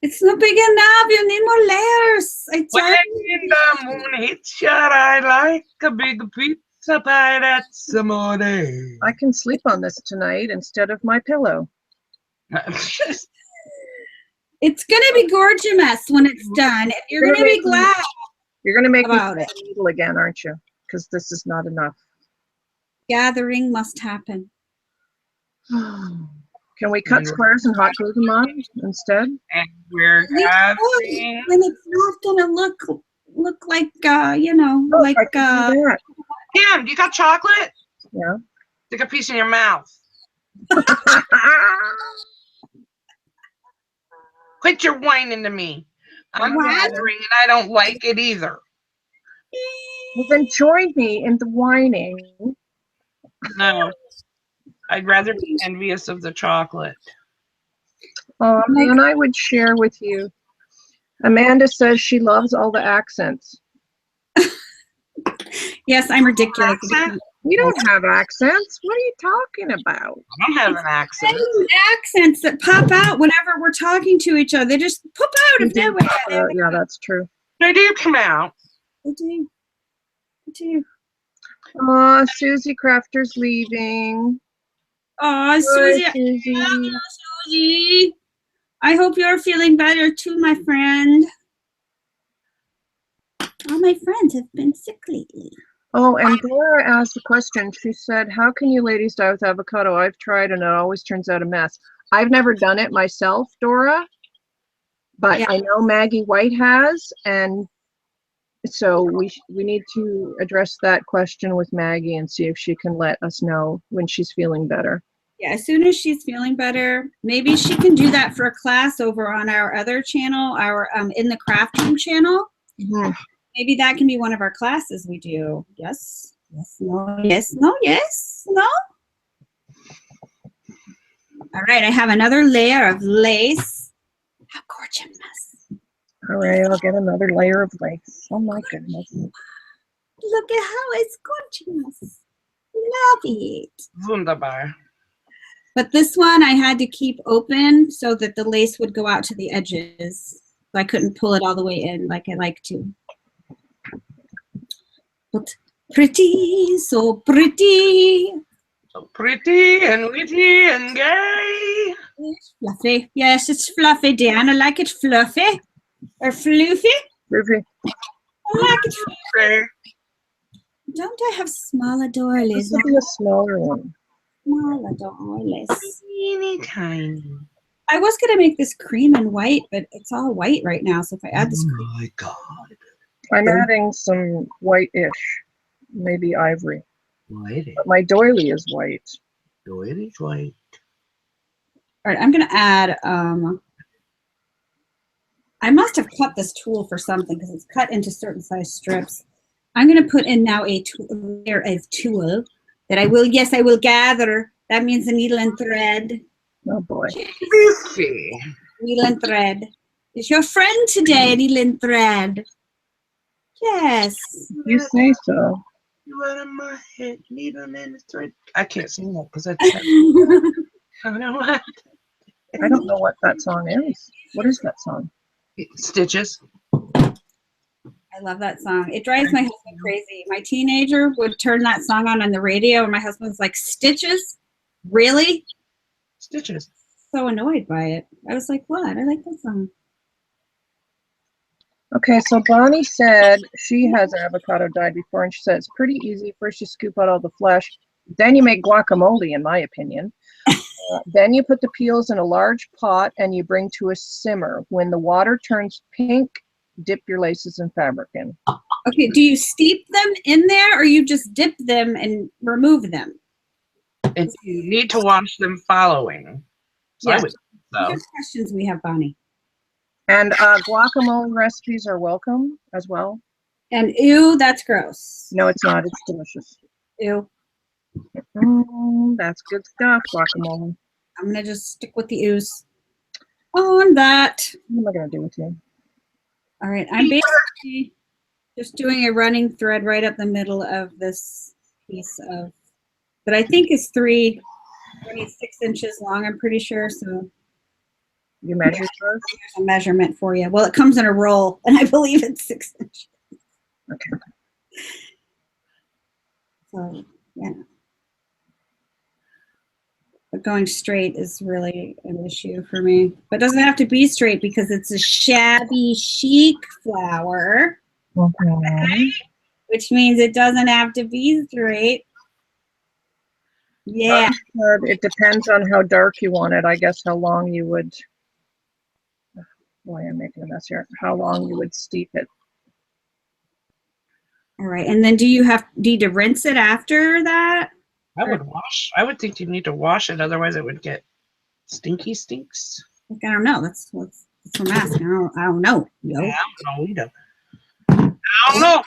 It's not big enough. You need more layers. I When tried. the moon hits your eye like a big pizza pie, that's amore. I can sleep on this tonight instead of my pillow. It's going to be gorgeous when it's done. And you're going to be glad You're going to make me about it. needle again, aren't you? Because this is not enough. Gathering must happen. Can we cut squares and hot glue them on instead? And we're gathering. When it's not going to look like, I like, can do that. Kim, you got chocolate? Yeah. Stick a piece in your mouth. Quit your whining to me. I'm What? gathering and I don't like it either. Well, then join me in the whining. No. I'd rather be envious of the chocolate. And I would share with you. Amanda says she loves all the accents. Yes, I'm ridiculous. Accent? We don't have accents. What are you talking about? I don't have an accent. Accents that pop out whenever we're talking to each other. They just pop out of nowhere. Yeah, that's true. They do come out. They do. They do. Susie Crafter's leaving. Oh, Bye, Susie. Susie. I love you, Susie. I hope you're feeling better too, my friend. All my friends have been sick lately. Oh, and Dora asked a question. She said, how can you ladies dye with avocado? I've tried and it always turns out a mess. I've never done it myself, Dora, but Yeah. I know Maggie White has, and so we need to address that question with Maggie and see if she can let us know when she's feeling better. Yeah, as soon as she's feeling better, maybe she can do that for a class over on our other channel, our In The Craftroom channel. Mhm. Maybe that can be one of our classes we do. Yes, yes, no, yes, no, yes, no. All right, I have another layer of lace. How gorgeous. All right, I'll get another layer of lace. Oh my goodness. Look at how it's gorgeous. Love it. Wunderbar. But this one I had to keep open so that the lace would go out to the edges. So I couldn't pull it all the way in like I like to. But pretty, so pretty. So pretty and witty and gay. It's fluffy. Yes, it's fluffy, Dan. I like it fluffy. Or floofy. Ruby, I like it fluffy. Fair. Don't I have smaller doilies? this will be a smaller one. Smaller doilies. Teeny tiny. I was going to make this cream and white, but it's all white right now. So if I add this Oh cream. my God. I'm adding some white-ish, maybe ivory. White. But my doily is white. Doily white. All right, I'm going to add, I must have cut this tool for something because it's cut into certain size strips. I'm going to put in now a layer of tulle that I will, yes, I will gather. That means a needle and thread. Oh boy. Lucy. Needle and thread. Is your friend today, needle and thread? Yes. You say so. You out of my head, needle and thread. I can't sing that because that's. I don't know what. I don't know what that song is. What is that song? Stitches. I love that song. It drives my husband crazy. My teenager would turn that song on the radio, and my husband's like, Stitches? Really? Stitches. So annoyed by it. I was like, what? I like that song. Okay, so Bonnie said she has avocado dyed before, and she said it's pretty easy. First, you scoop out all the flesh. Then you make guacamole, in my opinion. Then you put the peels in a large pot, and you bring to a simmer. When the water turns pink, dip your laces in fabric in. Okay, do you steep them in there, or you just dip them and remove them? And you need to wash them following. So Yeah. I would so. These are questions we have, Bonnie. And guacamole recipes are welcome as well. And ew, that's gross. No, it's not. It's delicious. Ew. That's good stuff, guacamole. I'm gonna just stick with the ooze on that. What am I going to do with you? All right, I'm basically just doing a running thread right up the middle of this piece of, that I think is 26 inches long, I'm pretty sure. So You measure those? here's a measurement for you. Well, it comes in a roll, and I believe it's 6 inches. Okay. So, yeah. But going straight is really an issue for me. But it doesn't have to be straight because it's a shabby chic flower, Okay. which means it doesn't have to be straight. Yeah. It depends on how dark you want it. I guess how long you would. Boy, I'm making a mess here. How long you would steep it. All right. And then do you need to rinse it after that? I would wash. I would think you need to wash it, otherwise it would get stinks. Like, I don't know. That's what I'm asking. I don't know. Yo. Yeah, I don't know. I don't know.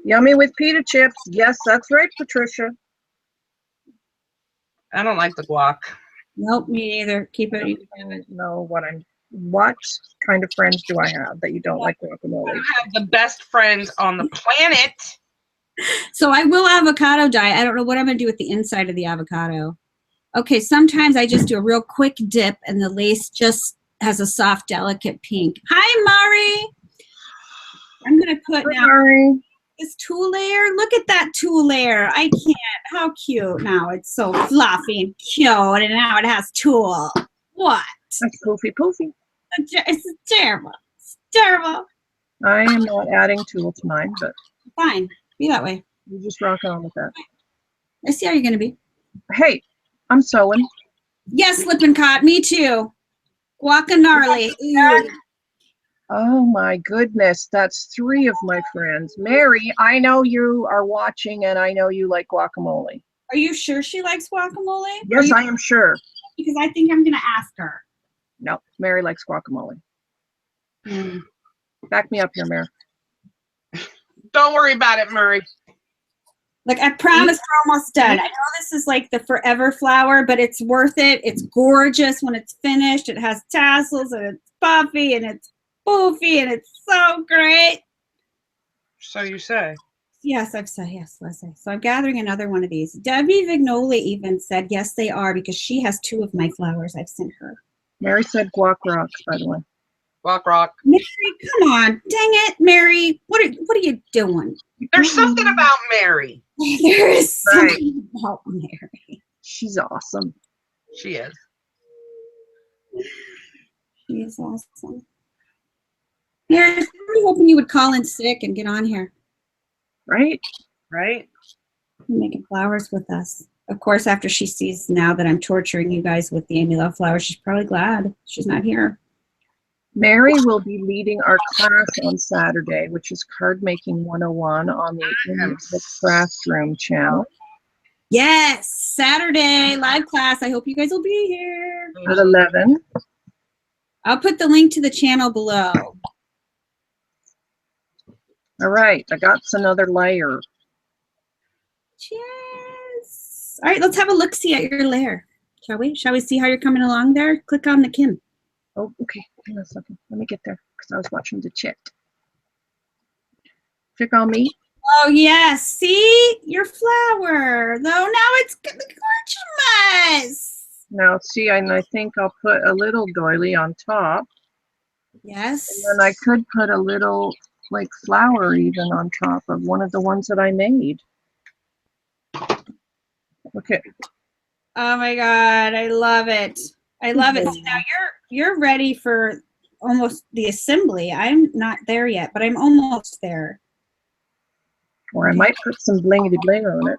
Yummy with pita chips. Yes, that's right, Patricia. I don't like the guac. Nope, me neither. Keep it. I don't know what kind of friends do I have that you don't like guacamole? You have the best friends on the planet. So I will avocado dye. I don't know what I'm going to do with the inside of the avocado. Okay, sometimes I just do a real quick dip and the lace just has a soft, delicate pink. Hi, Mari. I'm going to put now Sorry. this tulle layer. Look at that tulle layer. I can't. How cute. Now it's so fluffy and cute, and now it has tulle. What? That's poofy. It's terrible. It's terrible. I am not adding tulle to mine, but Fine. Be that way. You just rock on with that. I see how you're going to be. Hey, I'm sewing. Yes, Lippincott. Me too. Guaca gnarly. Ooh. Oh my goodness, that's 3 of my friends. Mary, I know you are watching and I know you like guacamole. Are you sure she likes guacamole? Yes, I am sure. Because I think I'm going to ask her. No, Mary likes guacamole. Mm. Back me up here, Mary. Don't worry about it, Murray. Like, I promise we're almost done. I know this is like the forever flower, but it's worth it. It's gorgeous when it's finished. It has tassels and it's puffy and it's poofy and it's so great. So you say. Yes, I've said yes, Leslie. So I'm gathering another one of these. Debbie Vignola even said yes, they are, because she has 2 of my flowers I've sent her. Mary said guac rocks, by the way. Rock. Mary, come on. Dang it, Mary. What are you doing? There's something about Mary. There is something about Mary. She's awesome. She is. She is awesome. Mary, I was really hoping you would call in sick and get on here. Right? Right? Making flowers with us. Of course, after she sees now that I'm torturing you guys with the Amy Love flowers, she's probably glad she's not here. Mary will be leading our class on Saturday, which is Card Making 101 on the In The Craftroom channel. Yes, Saturday live class. I hope you guys will be here. At 11. I'll put the link to the channel below. All right, I got another layer. Cheers. All right, let's have a look-see at your lair, shall we? Shall we see how you're coming along there? Click on the Kim. Oh, okay. Hang on a second. Let me get there because I was watching the chat. Click on me. Oh, yes. See? Your flower. Though now it's gorgeous. Now, see, and I think I'll put a little doily on top. Yes. And then I could put a little, like, flower even on top of one of the ones that I made. Okay. Oh, my God. I love it. I love it. So now you're ready for almost the assembly. I'm not there yet, but I'm almost there. Or I might put some blingity bling on it.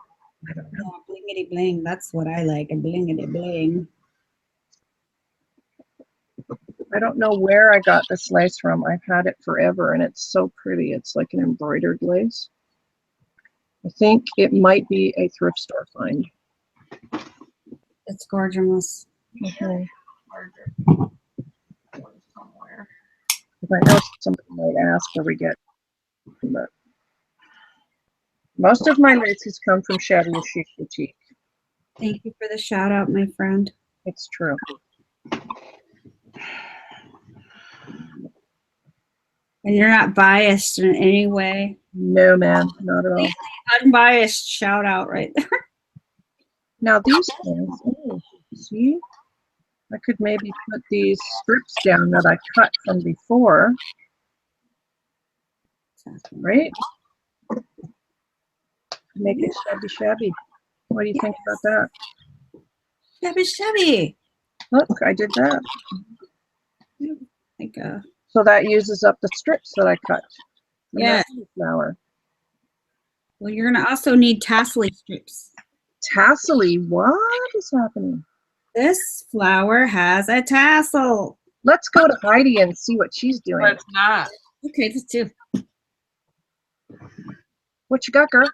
I don't know. Oh, blingity bling. That's what I like. A blingity bling. I don't know where I got this lace from. I've had it forever and it's so pretty. It's like an embroidered lace. I think it might be a thrift store find. It's gorgeous. Okay. Somewhere. I know somebody might ask where we get, but most of my laces come from Shabby Chic Boutique. Thank you for the shout out, my friend. It's true. And you're not biased in any way. No, man, not at all. Unbiased shout out right there. Now these things, oh, see? I could maybe put these strips down that I cut from before. Right? Make it shabby. What do you think about that? Shabby. Look, I did that. Like So that uses up the strips that I cut. from Yeah. that flower. Well, you're gonna also need tassel strips. Tassel-y, what is happening? This flower has a tassel. Let's go to Heidi and see what she's doing. But it's not. Okay, this too. What you got, girl?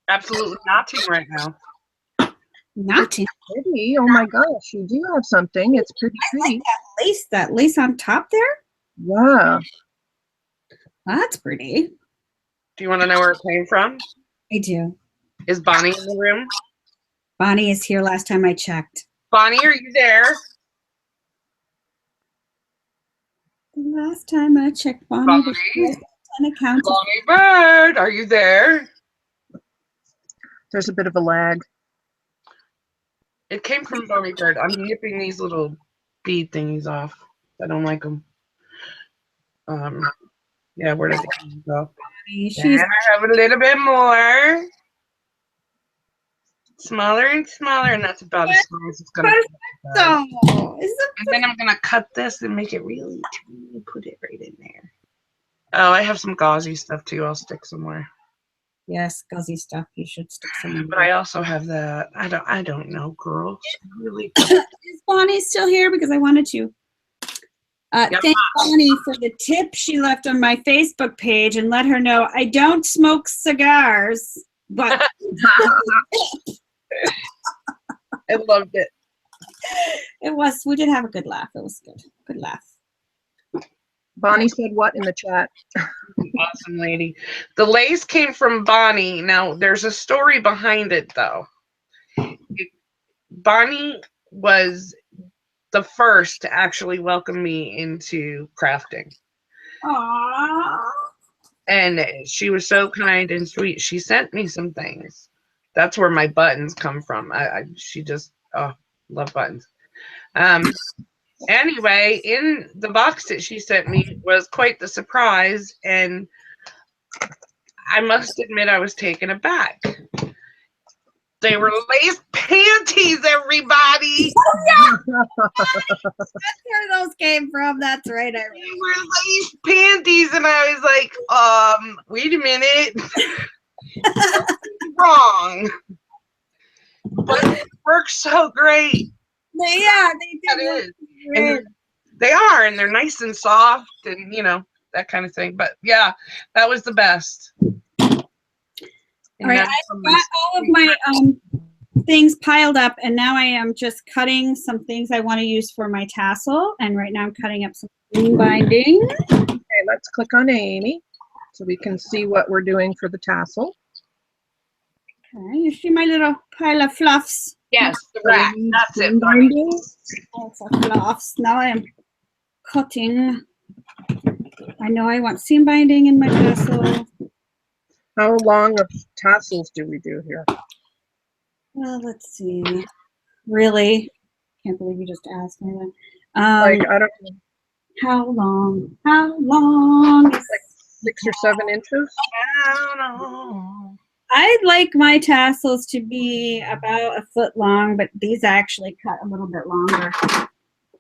Absolutely nothing right now. Not in Pretty. Oh my gosh, you do have something. It's pretty pretty. that lace on top there. Yeah. That's pretty. Do you want to know where it came from? I do. Is Bonnie in the room? Bonnie is here last time I checked. Bonnie, are you there? The last time I checked, Bonnie Bonnie? was an account. Bonnie Bird, are you there? There's a bit of a lag. It came from Bonnie Bird. I'm nipping these little bead thingies off. I don't like them. Yeah, where did it go? She's And I have a little bit more. Smaller and smaller, and that's about as small as it's gonna be. so. And then I'm gonna cut this and make it really tiny. Put it right in there. Oh, I have some gauzy stuff too. I'll stick somewhere. Yes, guzzy stuff. You should stick some in. But I also have that. I don't know, girls. Really. Is Bonnie still here? Because I wanted to. Yeah. Thank Bonnie for the tip she left on my Facebook page and let her know I don't smoke cigars, but I loved it. we did have a good laugh. It was good. Good laugh. Bonnie said what in the chat? Awesome lady. The lace came from Bonnie. Now, there's a story behind it, though. Bonnie was the first to actually welcome me into crafting. Aww. And she was so kind and sweet. She sent me some things. That's where my buttons come from. She just, love buttons. Anyway, in the box that she sent me was quite the surprise, and I must admit I was taken aback. They were lace panties, everybody. Oh, yeah. That's where those came from. That's right. They were lace panties, and I was like, wait a minute. Wrong. But it works so great. Yeah, they That did. is. And they are, and they're nice and soft, and that kind of thing. But yeah, that was the best. All right, I've got all of my things piled up, and now I am just cutting some things I want to use for my tassel. And right now I'm cutting up some binding. Okay, let's click on Amy so we can see what we're doing for the tassel. Okay, you see my little pile of fluffs? Yes, the rack. That's it. Binding. Lots of fluffs. Now I am cutting. I know I want seam binding in my tassel. How long of tassels do we do here? Well, let's see. Really? Can't believe you just asked me that. Like, I don't know, How long? How long? like 6 or 7 inches? I don't know. I'd like my tassels to be about 1 foot long, but these actually cut a little bit longer.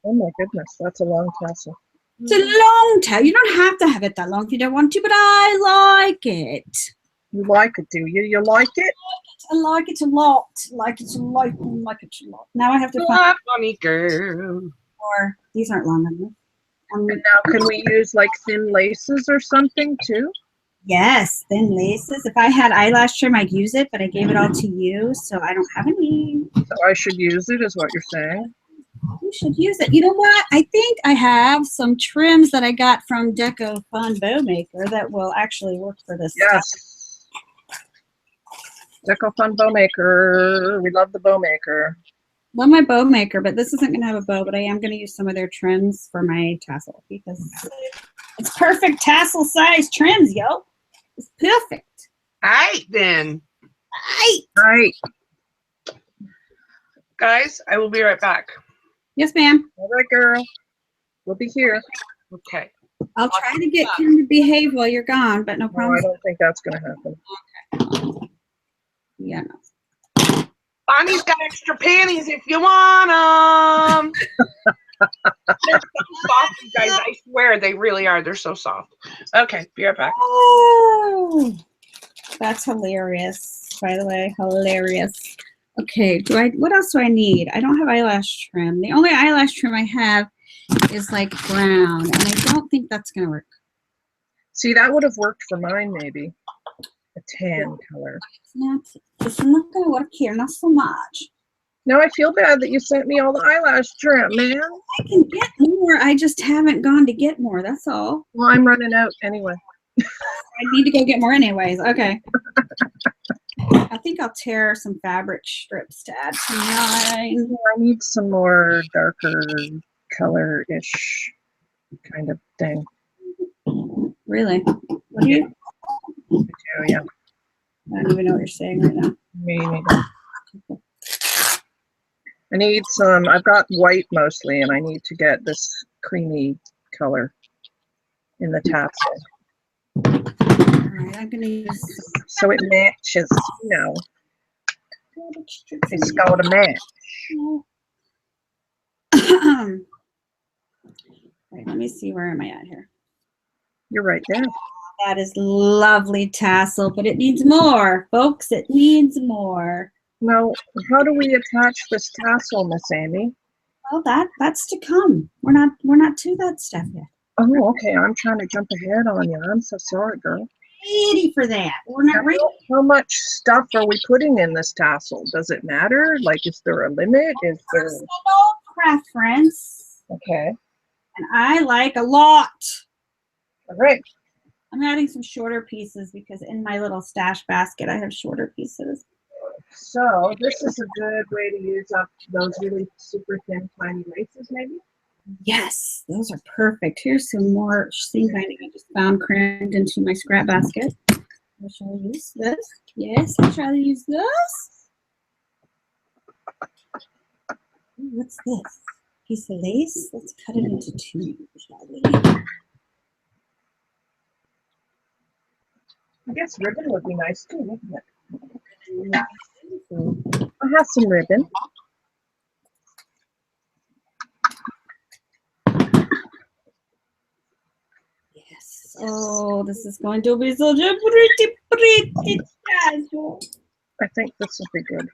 Oh my goodness, that's a long tassel. It's a long tail. You don't have to have it that long if you don't want to, but I like it. You like it, do you? You like it? I like it a lot. Like it a lot. Like it a lot. Now I have to find Ah, funny girl. more. These aren't long enough. And now can we use like thin laces or something too? Yes, thin laces. If I had eyelash trim, I'd use it, but I gave it all to you, so I don't have any. So I should use it, is what you're saying? You should use it. You know what? I think I have some trims that I got from Deco Fun Bow Maker that will actually work for this. Yes. Deco Fun Bow Maker. We love the bow maker. Love my bow maker, but this isn't going to have a bow, but I am going to use some of their trims for my tassel because it's perfect tassel size trims, yo. It's perfect. All right, then. Right. Guys, I will be right back. Yes, ma'am. All right, girl. We'll be here. Okay. I'll try to get Kim to behave while you're gone, but no No, problem. I don't think that's going to happen. Yeah, no. Bonnie's got extra panties if you want them. They're so soft, you guys. I swear they really are. They're so soft. Okay, be right back. Oh, that's hilarious. By the way, hilarious. Okay, what else do I need? I don't have eyelash trim. The only eyelash trim I have is like brown, and I don't think that's gonna work. See, that would have worked for mine, maybe. A tan color. It's not gonna work here, not so much. No, I feel bad that you sent me all the eyelash trim, man. I can get more. I just haven't gone to get more. That's all. Well, I'm running out anyway. I need to go get more anyways. Okay. I think I'll tear some fabric strips to add to mine. I need some more darker color-ish kind of thing. Really? What do you? Oh, yeah. I don't even know what you're saying right now. Me neither. I need some, I've got white mostly, and I need to get this creamy color in the tassel. All right, I'm gonna use. So it matches, you know. It's got to match. Wait, let me see, where am I at here? You're right there. That is lovely tassel, but it needs more, folks. It needs more. Now, how do we attach this tassel, Miss Amy? Well, that's to come. We're not to that stuff yet. Oh, okay. I'm trying to jump ahead on you. I'm so sorry, girl. Ready for that. We're not ready. How much stuff are we putting in this tassel? Does it matter? Like, is there a limit? Is there? Personal preference. Okay. And I like a lot. All right. I'm adding some shorter pieces because in my little stash basket, I have shorter pieces. So this is a good way to use up those really super thin, tiny laces, maybe? Yes, those are perfect. Here's some more seam binding I just found crammed into my scrap basket. Shall I use this? Yes, I shall use this. Ooh, what's this? Piece of lace? Let's cut it into two, shall we? I guess ribbon would be nice too, wouldn't it? I have some ribbon. Yes. Oh, this is going to be such a pretty tassel. I think this will be good.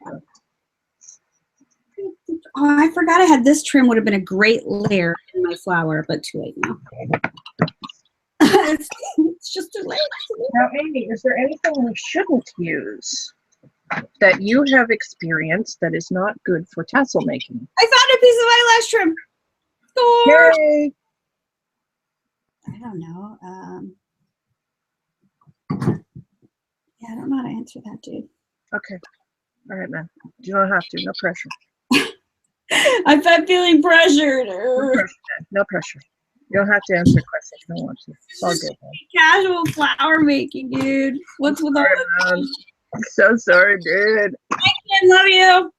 Oh, I forgot I had this trim. Would have been a great layer in my flower, but too late now. it's just too late. Now, Amy, is there anything we shouldn't use that you have experienced that is not good for tassel making? I found a piece of eyelash trim. Score! Yay! I don't know. Yeah, I don't know how to answer that, dude. Okay. All right, man. You don't have to. No pressure. I'm feeling pressured. No pressure, man. No pressure. You don't have to answer questions if you don't want to. It's all good, man. Casual flower making, dude. What's with all that? I'm so sorry, dude. I love you.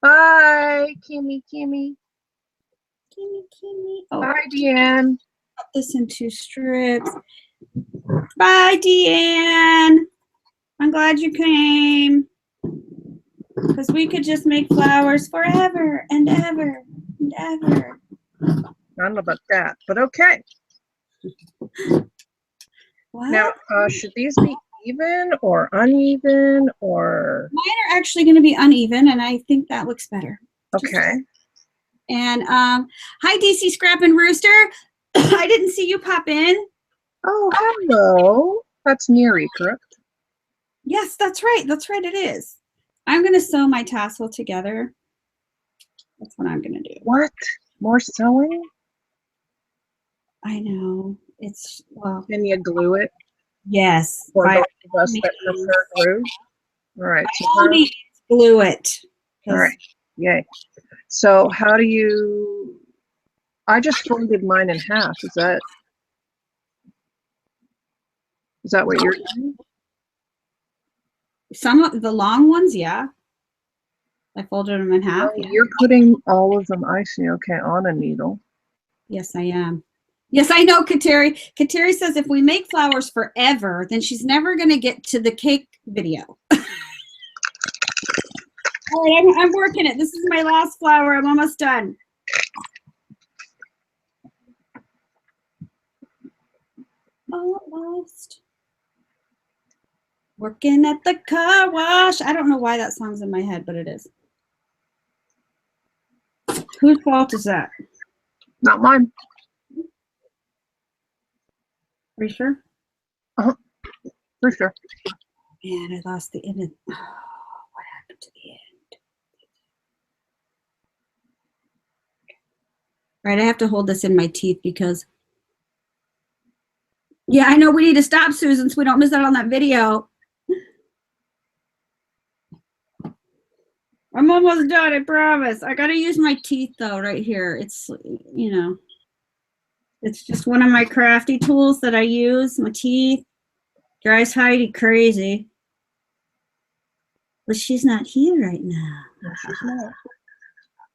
Bye, Kimmy. Kimmy. Oh, Bye, Deanne. cut this into strips. Bye, Deanne. I'm glad you came. Because we could just make flowers forever and ever and ever. I don't know about that, but okay. What? Now, should these be even or uneven or? Mine are actually going to be uneven, and I think that looks better. Okay. And hi, DC Scrap and Rooster. I didn't see you pop in. Oh, hello. That's Neri, correct? Yes, that's right. That's right. It is. I'm going to sew my tassel together. That's what I'm going to do. What? More sewing? I know. It's, well, Can you glue it? yes. For by those of us that all means. prefer glue? All right. By So all means, glue it. all right. Yay. So how do you, I just folded mine in half. Is that what you're doing? Some of the long ones, yeah. I folded them in half. Oh, Yeah. you're putting all of them, I see, okay, on a needle. Yes, I am. Yes, I know, Kateri. Kateri says if we make flowers forever, then she's never going to get to the cake video. All right, I'm working it. This is my last flower. I'm almost done. Almost. Working at the car wash. I don't know why that song's in my head, but it is. Whose fault is that? Not mine. Are you sure? For sure. Man, I lost the end. Oh, what happened to the end? All right, I have to hold this in my teeth because. Yeah, I know we need to stop, Susan, so we don't miss out on that video. I'm almost done, I promise. I gotta use my teeth though, right here. It's, you know, it's just one of my crafty tools that I use, my teeth. Drives Heidi crazy. But she's not here right now. No, she's not.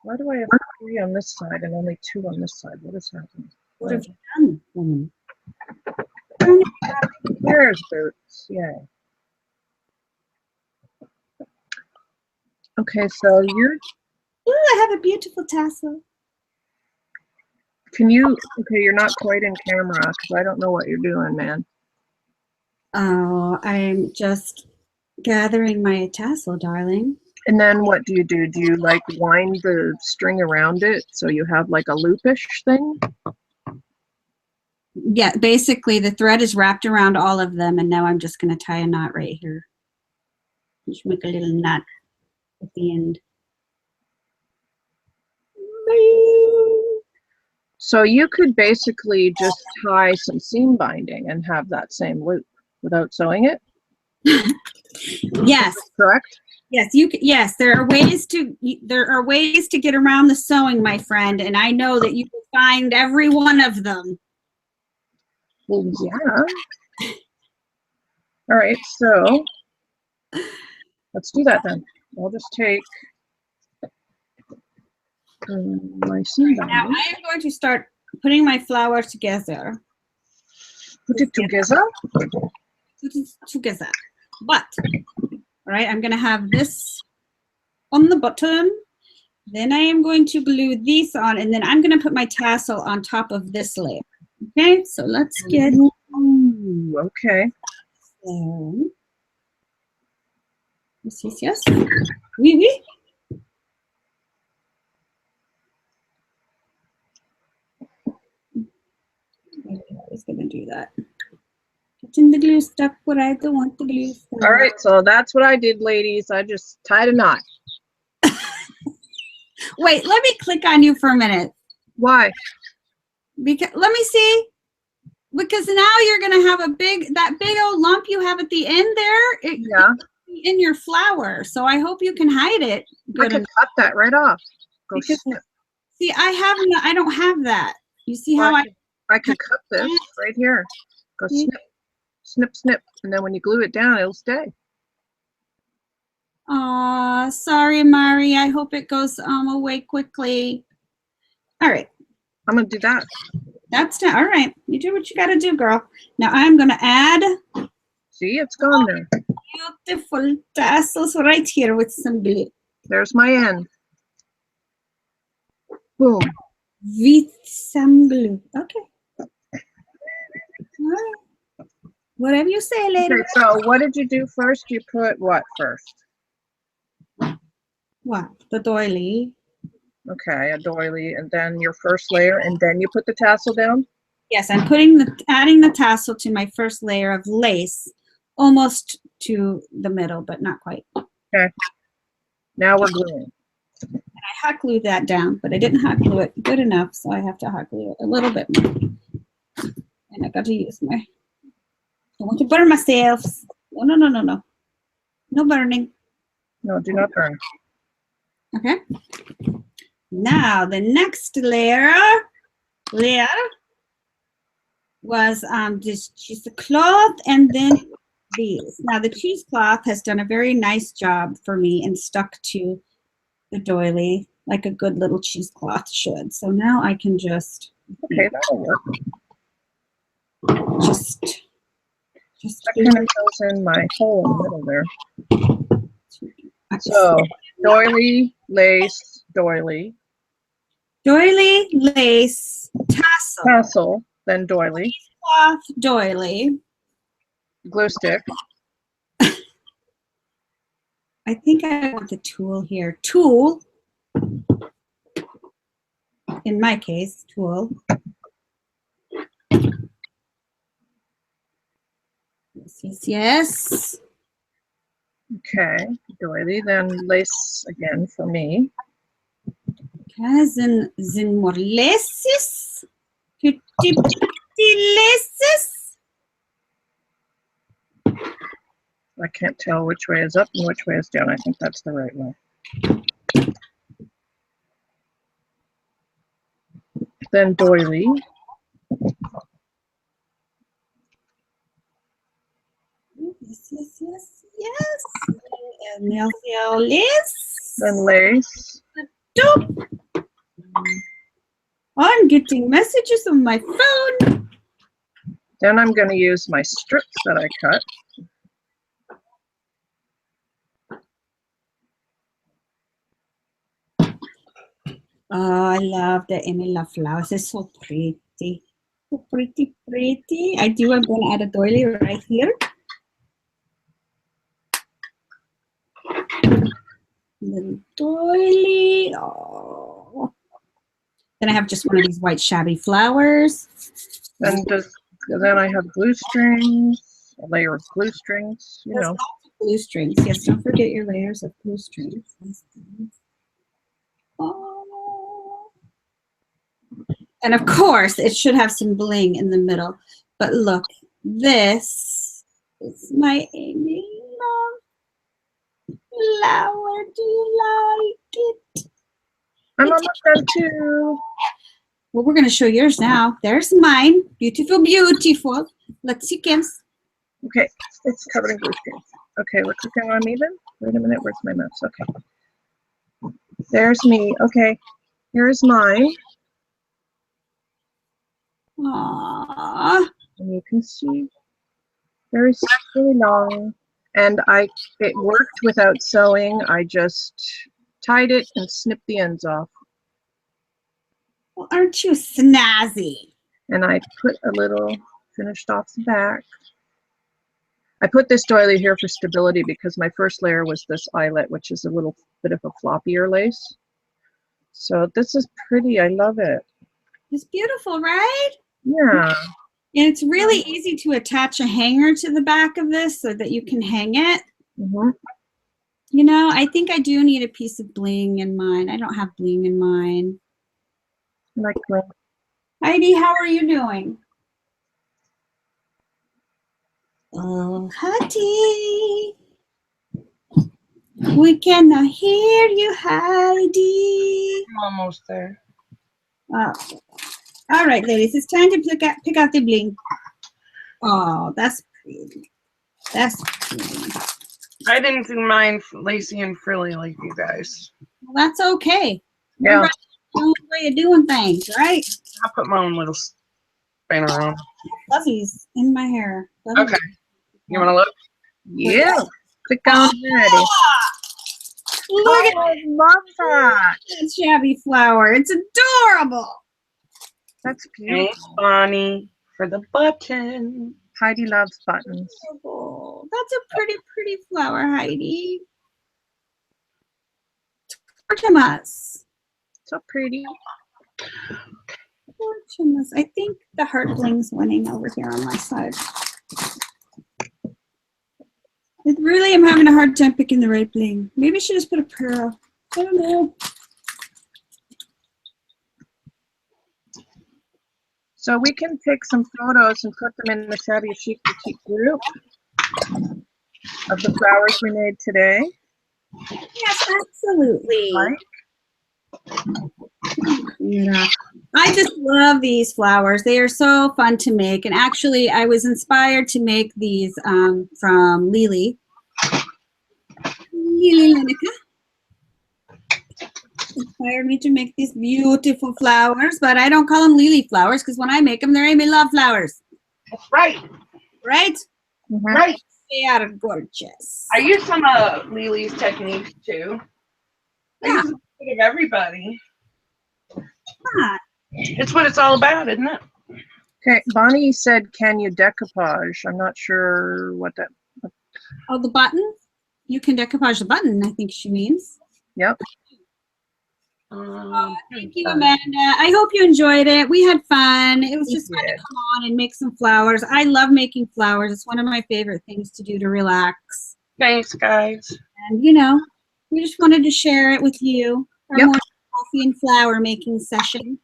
Why do I have 3 on this side and only 2 on this side? What is happening? What have you done, woman? There's boots. Yay. Okay, so you're. Ooh, I have a beautiful tassel. Can you, okay, you're not quite in camera because I don't know what you're doing, man. Oh, I'm just gathering my tassel, darling. And then what do? Do you like wind the string around it so you have like a loopish thing? Yeah, basically the thread is wrapped around all of them, and now I'm just going to tie a knot right here. Just make a little knot at the end. So you could basically just tie some seam binding and have that same loop without sewing it, Yes, correct? yes, yes, there are ways to get around the sewing, my friend, and I know that you will find every one of them. Well, yeah. All right, so let's do that then. I'll just take my seam Now binding. I am going to start putting my flower together. Put it together. Put it together. But, all right, I'm going to have this on the bottom. Then I am going to glue these on, and then I'm going to put my tassel on top of this layer. Okay, so let's get. Ooh, okay. Yes, yes, yes. Oui, oui. I was going to do that. Getting the glue stuck where I don't want the glue stuck. All right, so that's what I did, ladies. I just tied a knot. Wait, let me click on you for a minute. Why? Because let me see. Because now you're going to have that big old lump you have at the end there. Yeah. In your flower. So I hope you can hide it. I can cut that right off. Go Because, snip. see, I don't have that. You see how I can cut this right here. Go snip, snip, snip. And then when you glue it down, it'll stay. Aw, sorry, Mari. I hope it goes away quickly. All right. I'm going to do that. That's done. All right. You do what you got to do, girl. Now I'm going to add See, it's gone there. beautiful tassels right here with some glue. There's my end. Boom. With some glue. Okay. All right. Whatever you say, lady. Okay, so what did you do first? You put what first? What? The doily. Okay, a doily, and then your first layer, and then you put the tassel down? Yes, I'm adding the tassel to my first layer of lace, almost to the middle, but not quite. Okay. Now we're gluing. And I hot glued that down, but I didn't hot glue it good enough, so I have to hot glue it a little bit more. And I got to use I want to burn myself. Oh, no, no, no, no. No burning. No, do not burn. Okay. Now the next layer was this cheesecloth and then these. Now the cheesecloth has done a very nice job for me and stuck to the doily like a good little cheesecloth should. So now I can just Okay, that'll work. just That kind of goes in my hole in the middle there. So doily, lace, doily. Doily, lace, tassel, Tassel, then doily. cloth, doily. Glue stick. I think I want the tulle here. Tulle. In my case, tulle. Yes, yes, yes. Okay, doily, then lace again for me. Okay, then more laces. Pretty, pretty laces. I can't tell which way is up and which way is down. I think that's the right way. Then doily. Yes, yes, yes, yes. And now lace. Then lace. Doop. I'm getting messages on my phone. Then I'm going to use my strips that I cut. Oh, I love the Amy Love flowers. It's so pretty. So pretty, pretty. I'm going to add a doily right here. Little doily. Oh. Then I have just one of these white shabby flowers. And then I have glue strings, a layer of glue strings, you There's know. lots of glue strings. Yes, don't forget your layers of glue strings. Oh. And of course, it should have some bling in the middle. But look, this is my Amy Love flower. Do you like it? I'm almost done too. Well, we're going to show yours now. There's mine. Beautiful, beautiful. Let's see, Kim's. Okay, it's covered in glue strings. Okay, we're cooking on even. Wait a minute, where's my mouse? Okay. There's me. Okay, here's mine. Aww. And you can see very really long. And it worked without sewing. I just tied it and snipped the ends off. Well, aren't you snazzy? And I put a little finished off the back. I put this doily here for stability because my first layer was this eyelet, which is a little bit of a floppier lace. So this is pretty. I love it. It's beautiful, right? Yeah. And it's really easy to attach a hanger to the back of this so that you can hang it. Mm-hmm. You know, I think I do need a piece of bling in mine. I don't have bling in mine. Like bling. Heidi, how are you doing? Oh, Heidi. We cannot hear you, Heidi. I'm almost there. Oh. All right, ladies, it's time to pick out the bling. Oh, that's pretty. That's pretty. I didn't do mine lacy and frilly like you guys. Well, that's okay. Yeah. Everybody's own way of doing things, right? I'll put my own little spanner on. Fuzzies in my hair. Fuzzies. Okay. You want to look? Yeah. Click on ready. Look at I love that. that shabby flower. It's adorable. That's Thanks, beautiful. Bonnie, for the button. Heidi loves buttons. Adorable. That's a pretty, pretty flower, Heidi. Gorgeous. So pretty. Gorgeous. I think the heart bling's winning over here on my side. I really am having a hard time picking the right bling. Maybe I should just put a pearl. I don't know. So we can take some photos and put them in the Shabby Chic Boutique group of the flowers we made today. Yes, absolutely. Right? Yeah. I just love these flowers. They are so fun to make. And actually, I was inspired to make these from Lily. Lily Lineker inspired me to make these beautiful flowers, but I don't call them Lily flowers because when I make them, they're Amy Love flowers. That's right. Right? Mm-hmm. Right. They are gorgeous. I use some of Lily's techniques too. I Yeah. use a bit of everybody. Huh. It's what it's all about, isn't it? Okay, Bonnie said, can you decoupage? I'm not sure what that, Oh, the button? You can decoupage the button, I think she means. yep. Thank you, Amanda. I hope you enjoyed it. We had fun. It was just fun to did. come on and make some flowers. I love making flowers. It's one of my favorite things to do to relax. Thanks, guys. And, you know, we just wanted to share it with you. Our Yep. morning coffee and flower making session.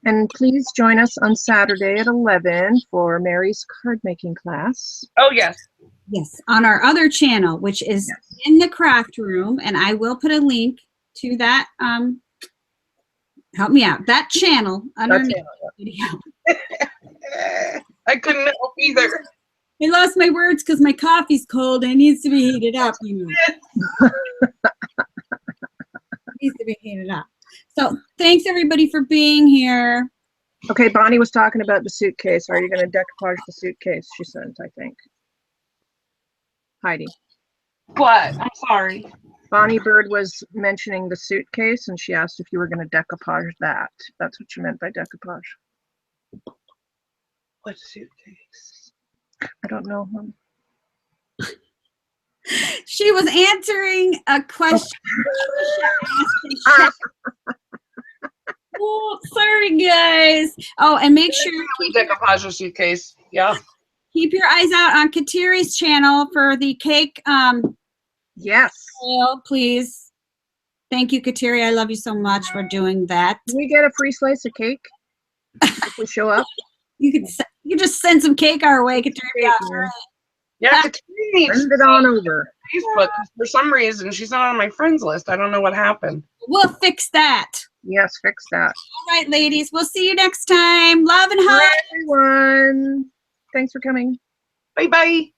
And please join us on Saturday at 11 for Mary's card making class. Oh, yes. Yes, on our other channel, which is Yes. In The Craftroom. And I will put a link to that. Help me out. That channel underneath the video. I couldn't help either. I lost my words because my coffee's cold and it needs to be heated up, you know. Needs to be heated up. So thanks everybody for being here. Okay, Bonnie was talking about the suitcase. Are you going to decoupage the suitcase? She sent, I think. Heidi. What? I'm sorry. Bonnie Bird was mentioning the suitcase, and she asked if you were going to decoupage that. That's what you meant by decoupage. What suitcase? I don't know. She was answering a question. Trisha asked. Oh, sorry, guys. Oh, and make sure Decoupage a suitcase. Yeah. keep your eyes out on Katiri's channel for the cake Yes. sale, please. Thank you, Katiri. I love you so much for doing that. Can we get a free slice of cake if we show up? You can just send some cake our way, Katiri. Yeah, Katrina needs Send it on over. Facebook. For some reason, she's not on my friends list. I don't know what happened. We'll fix that. Yes, fix that. All right, ladies. We'll see you next time. Love and Bye, hugs. everyone. Thanks for coming. Bye-bye.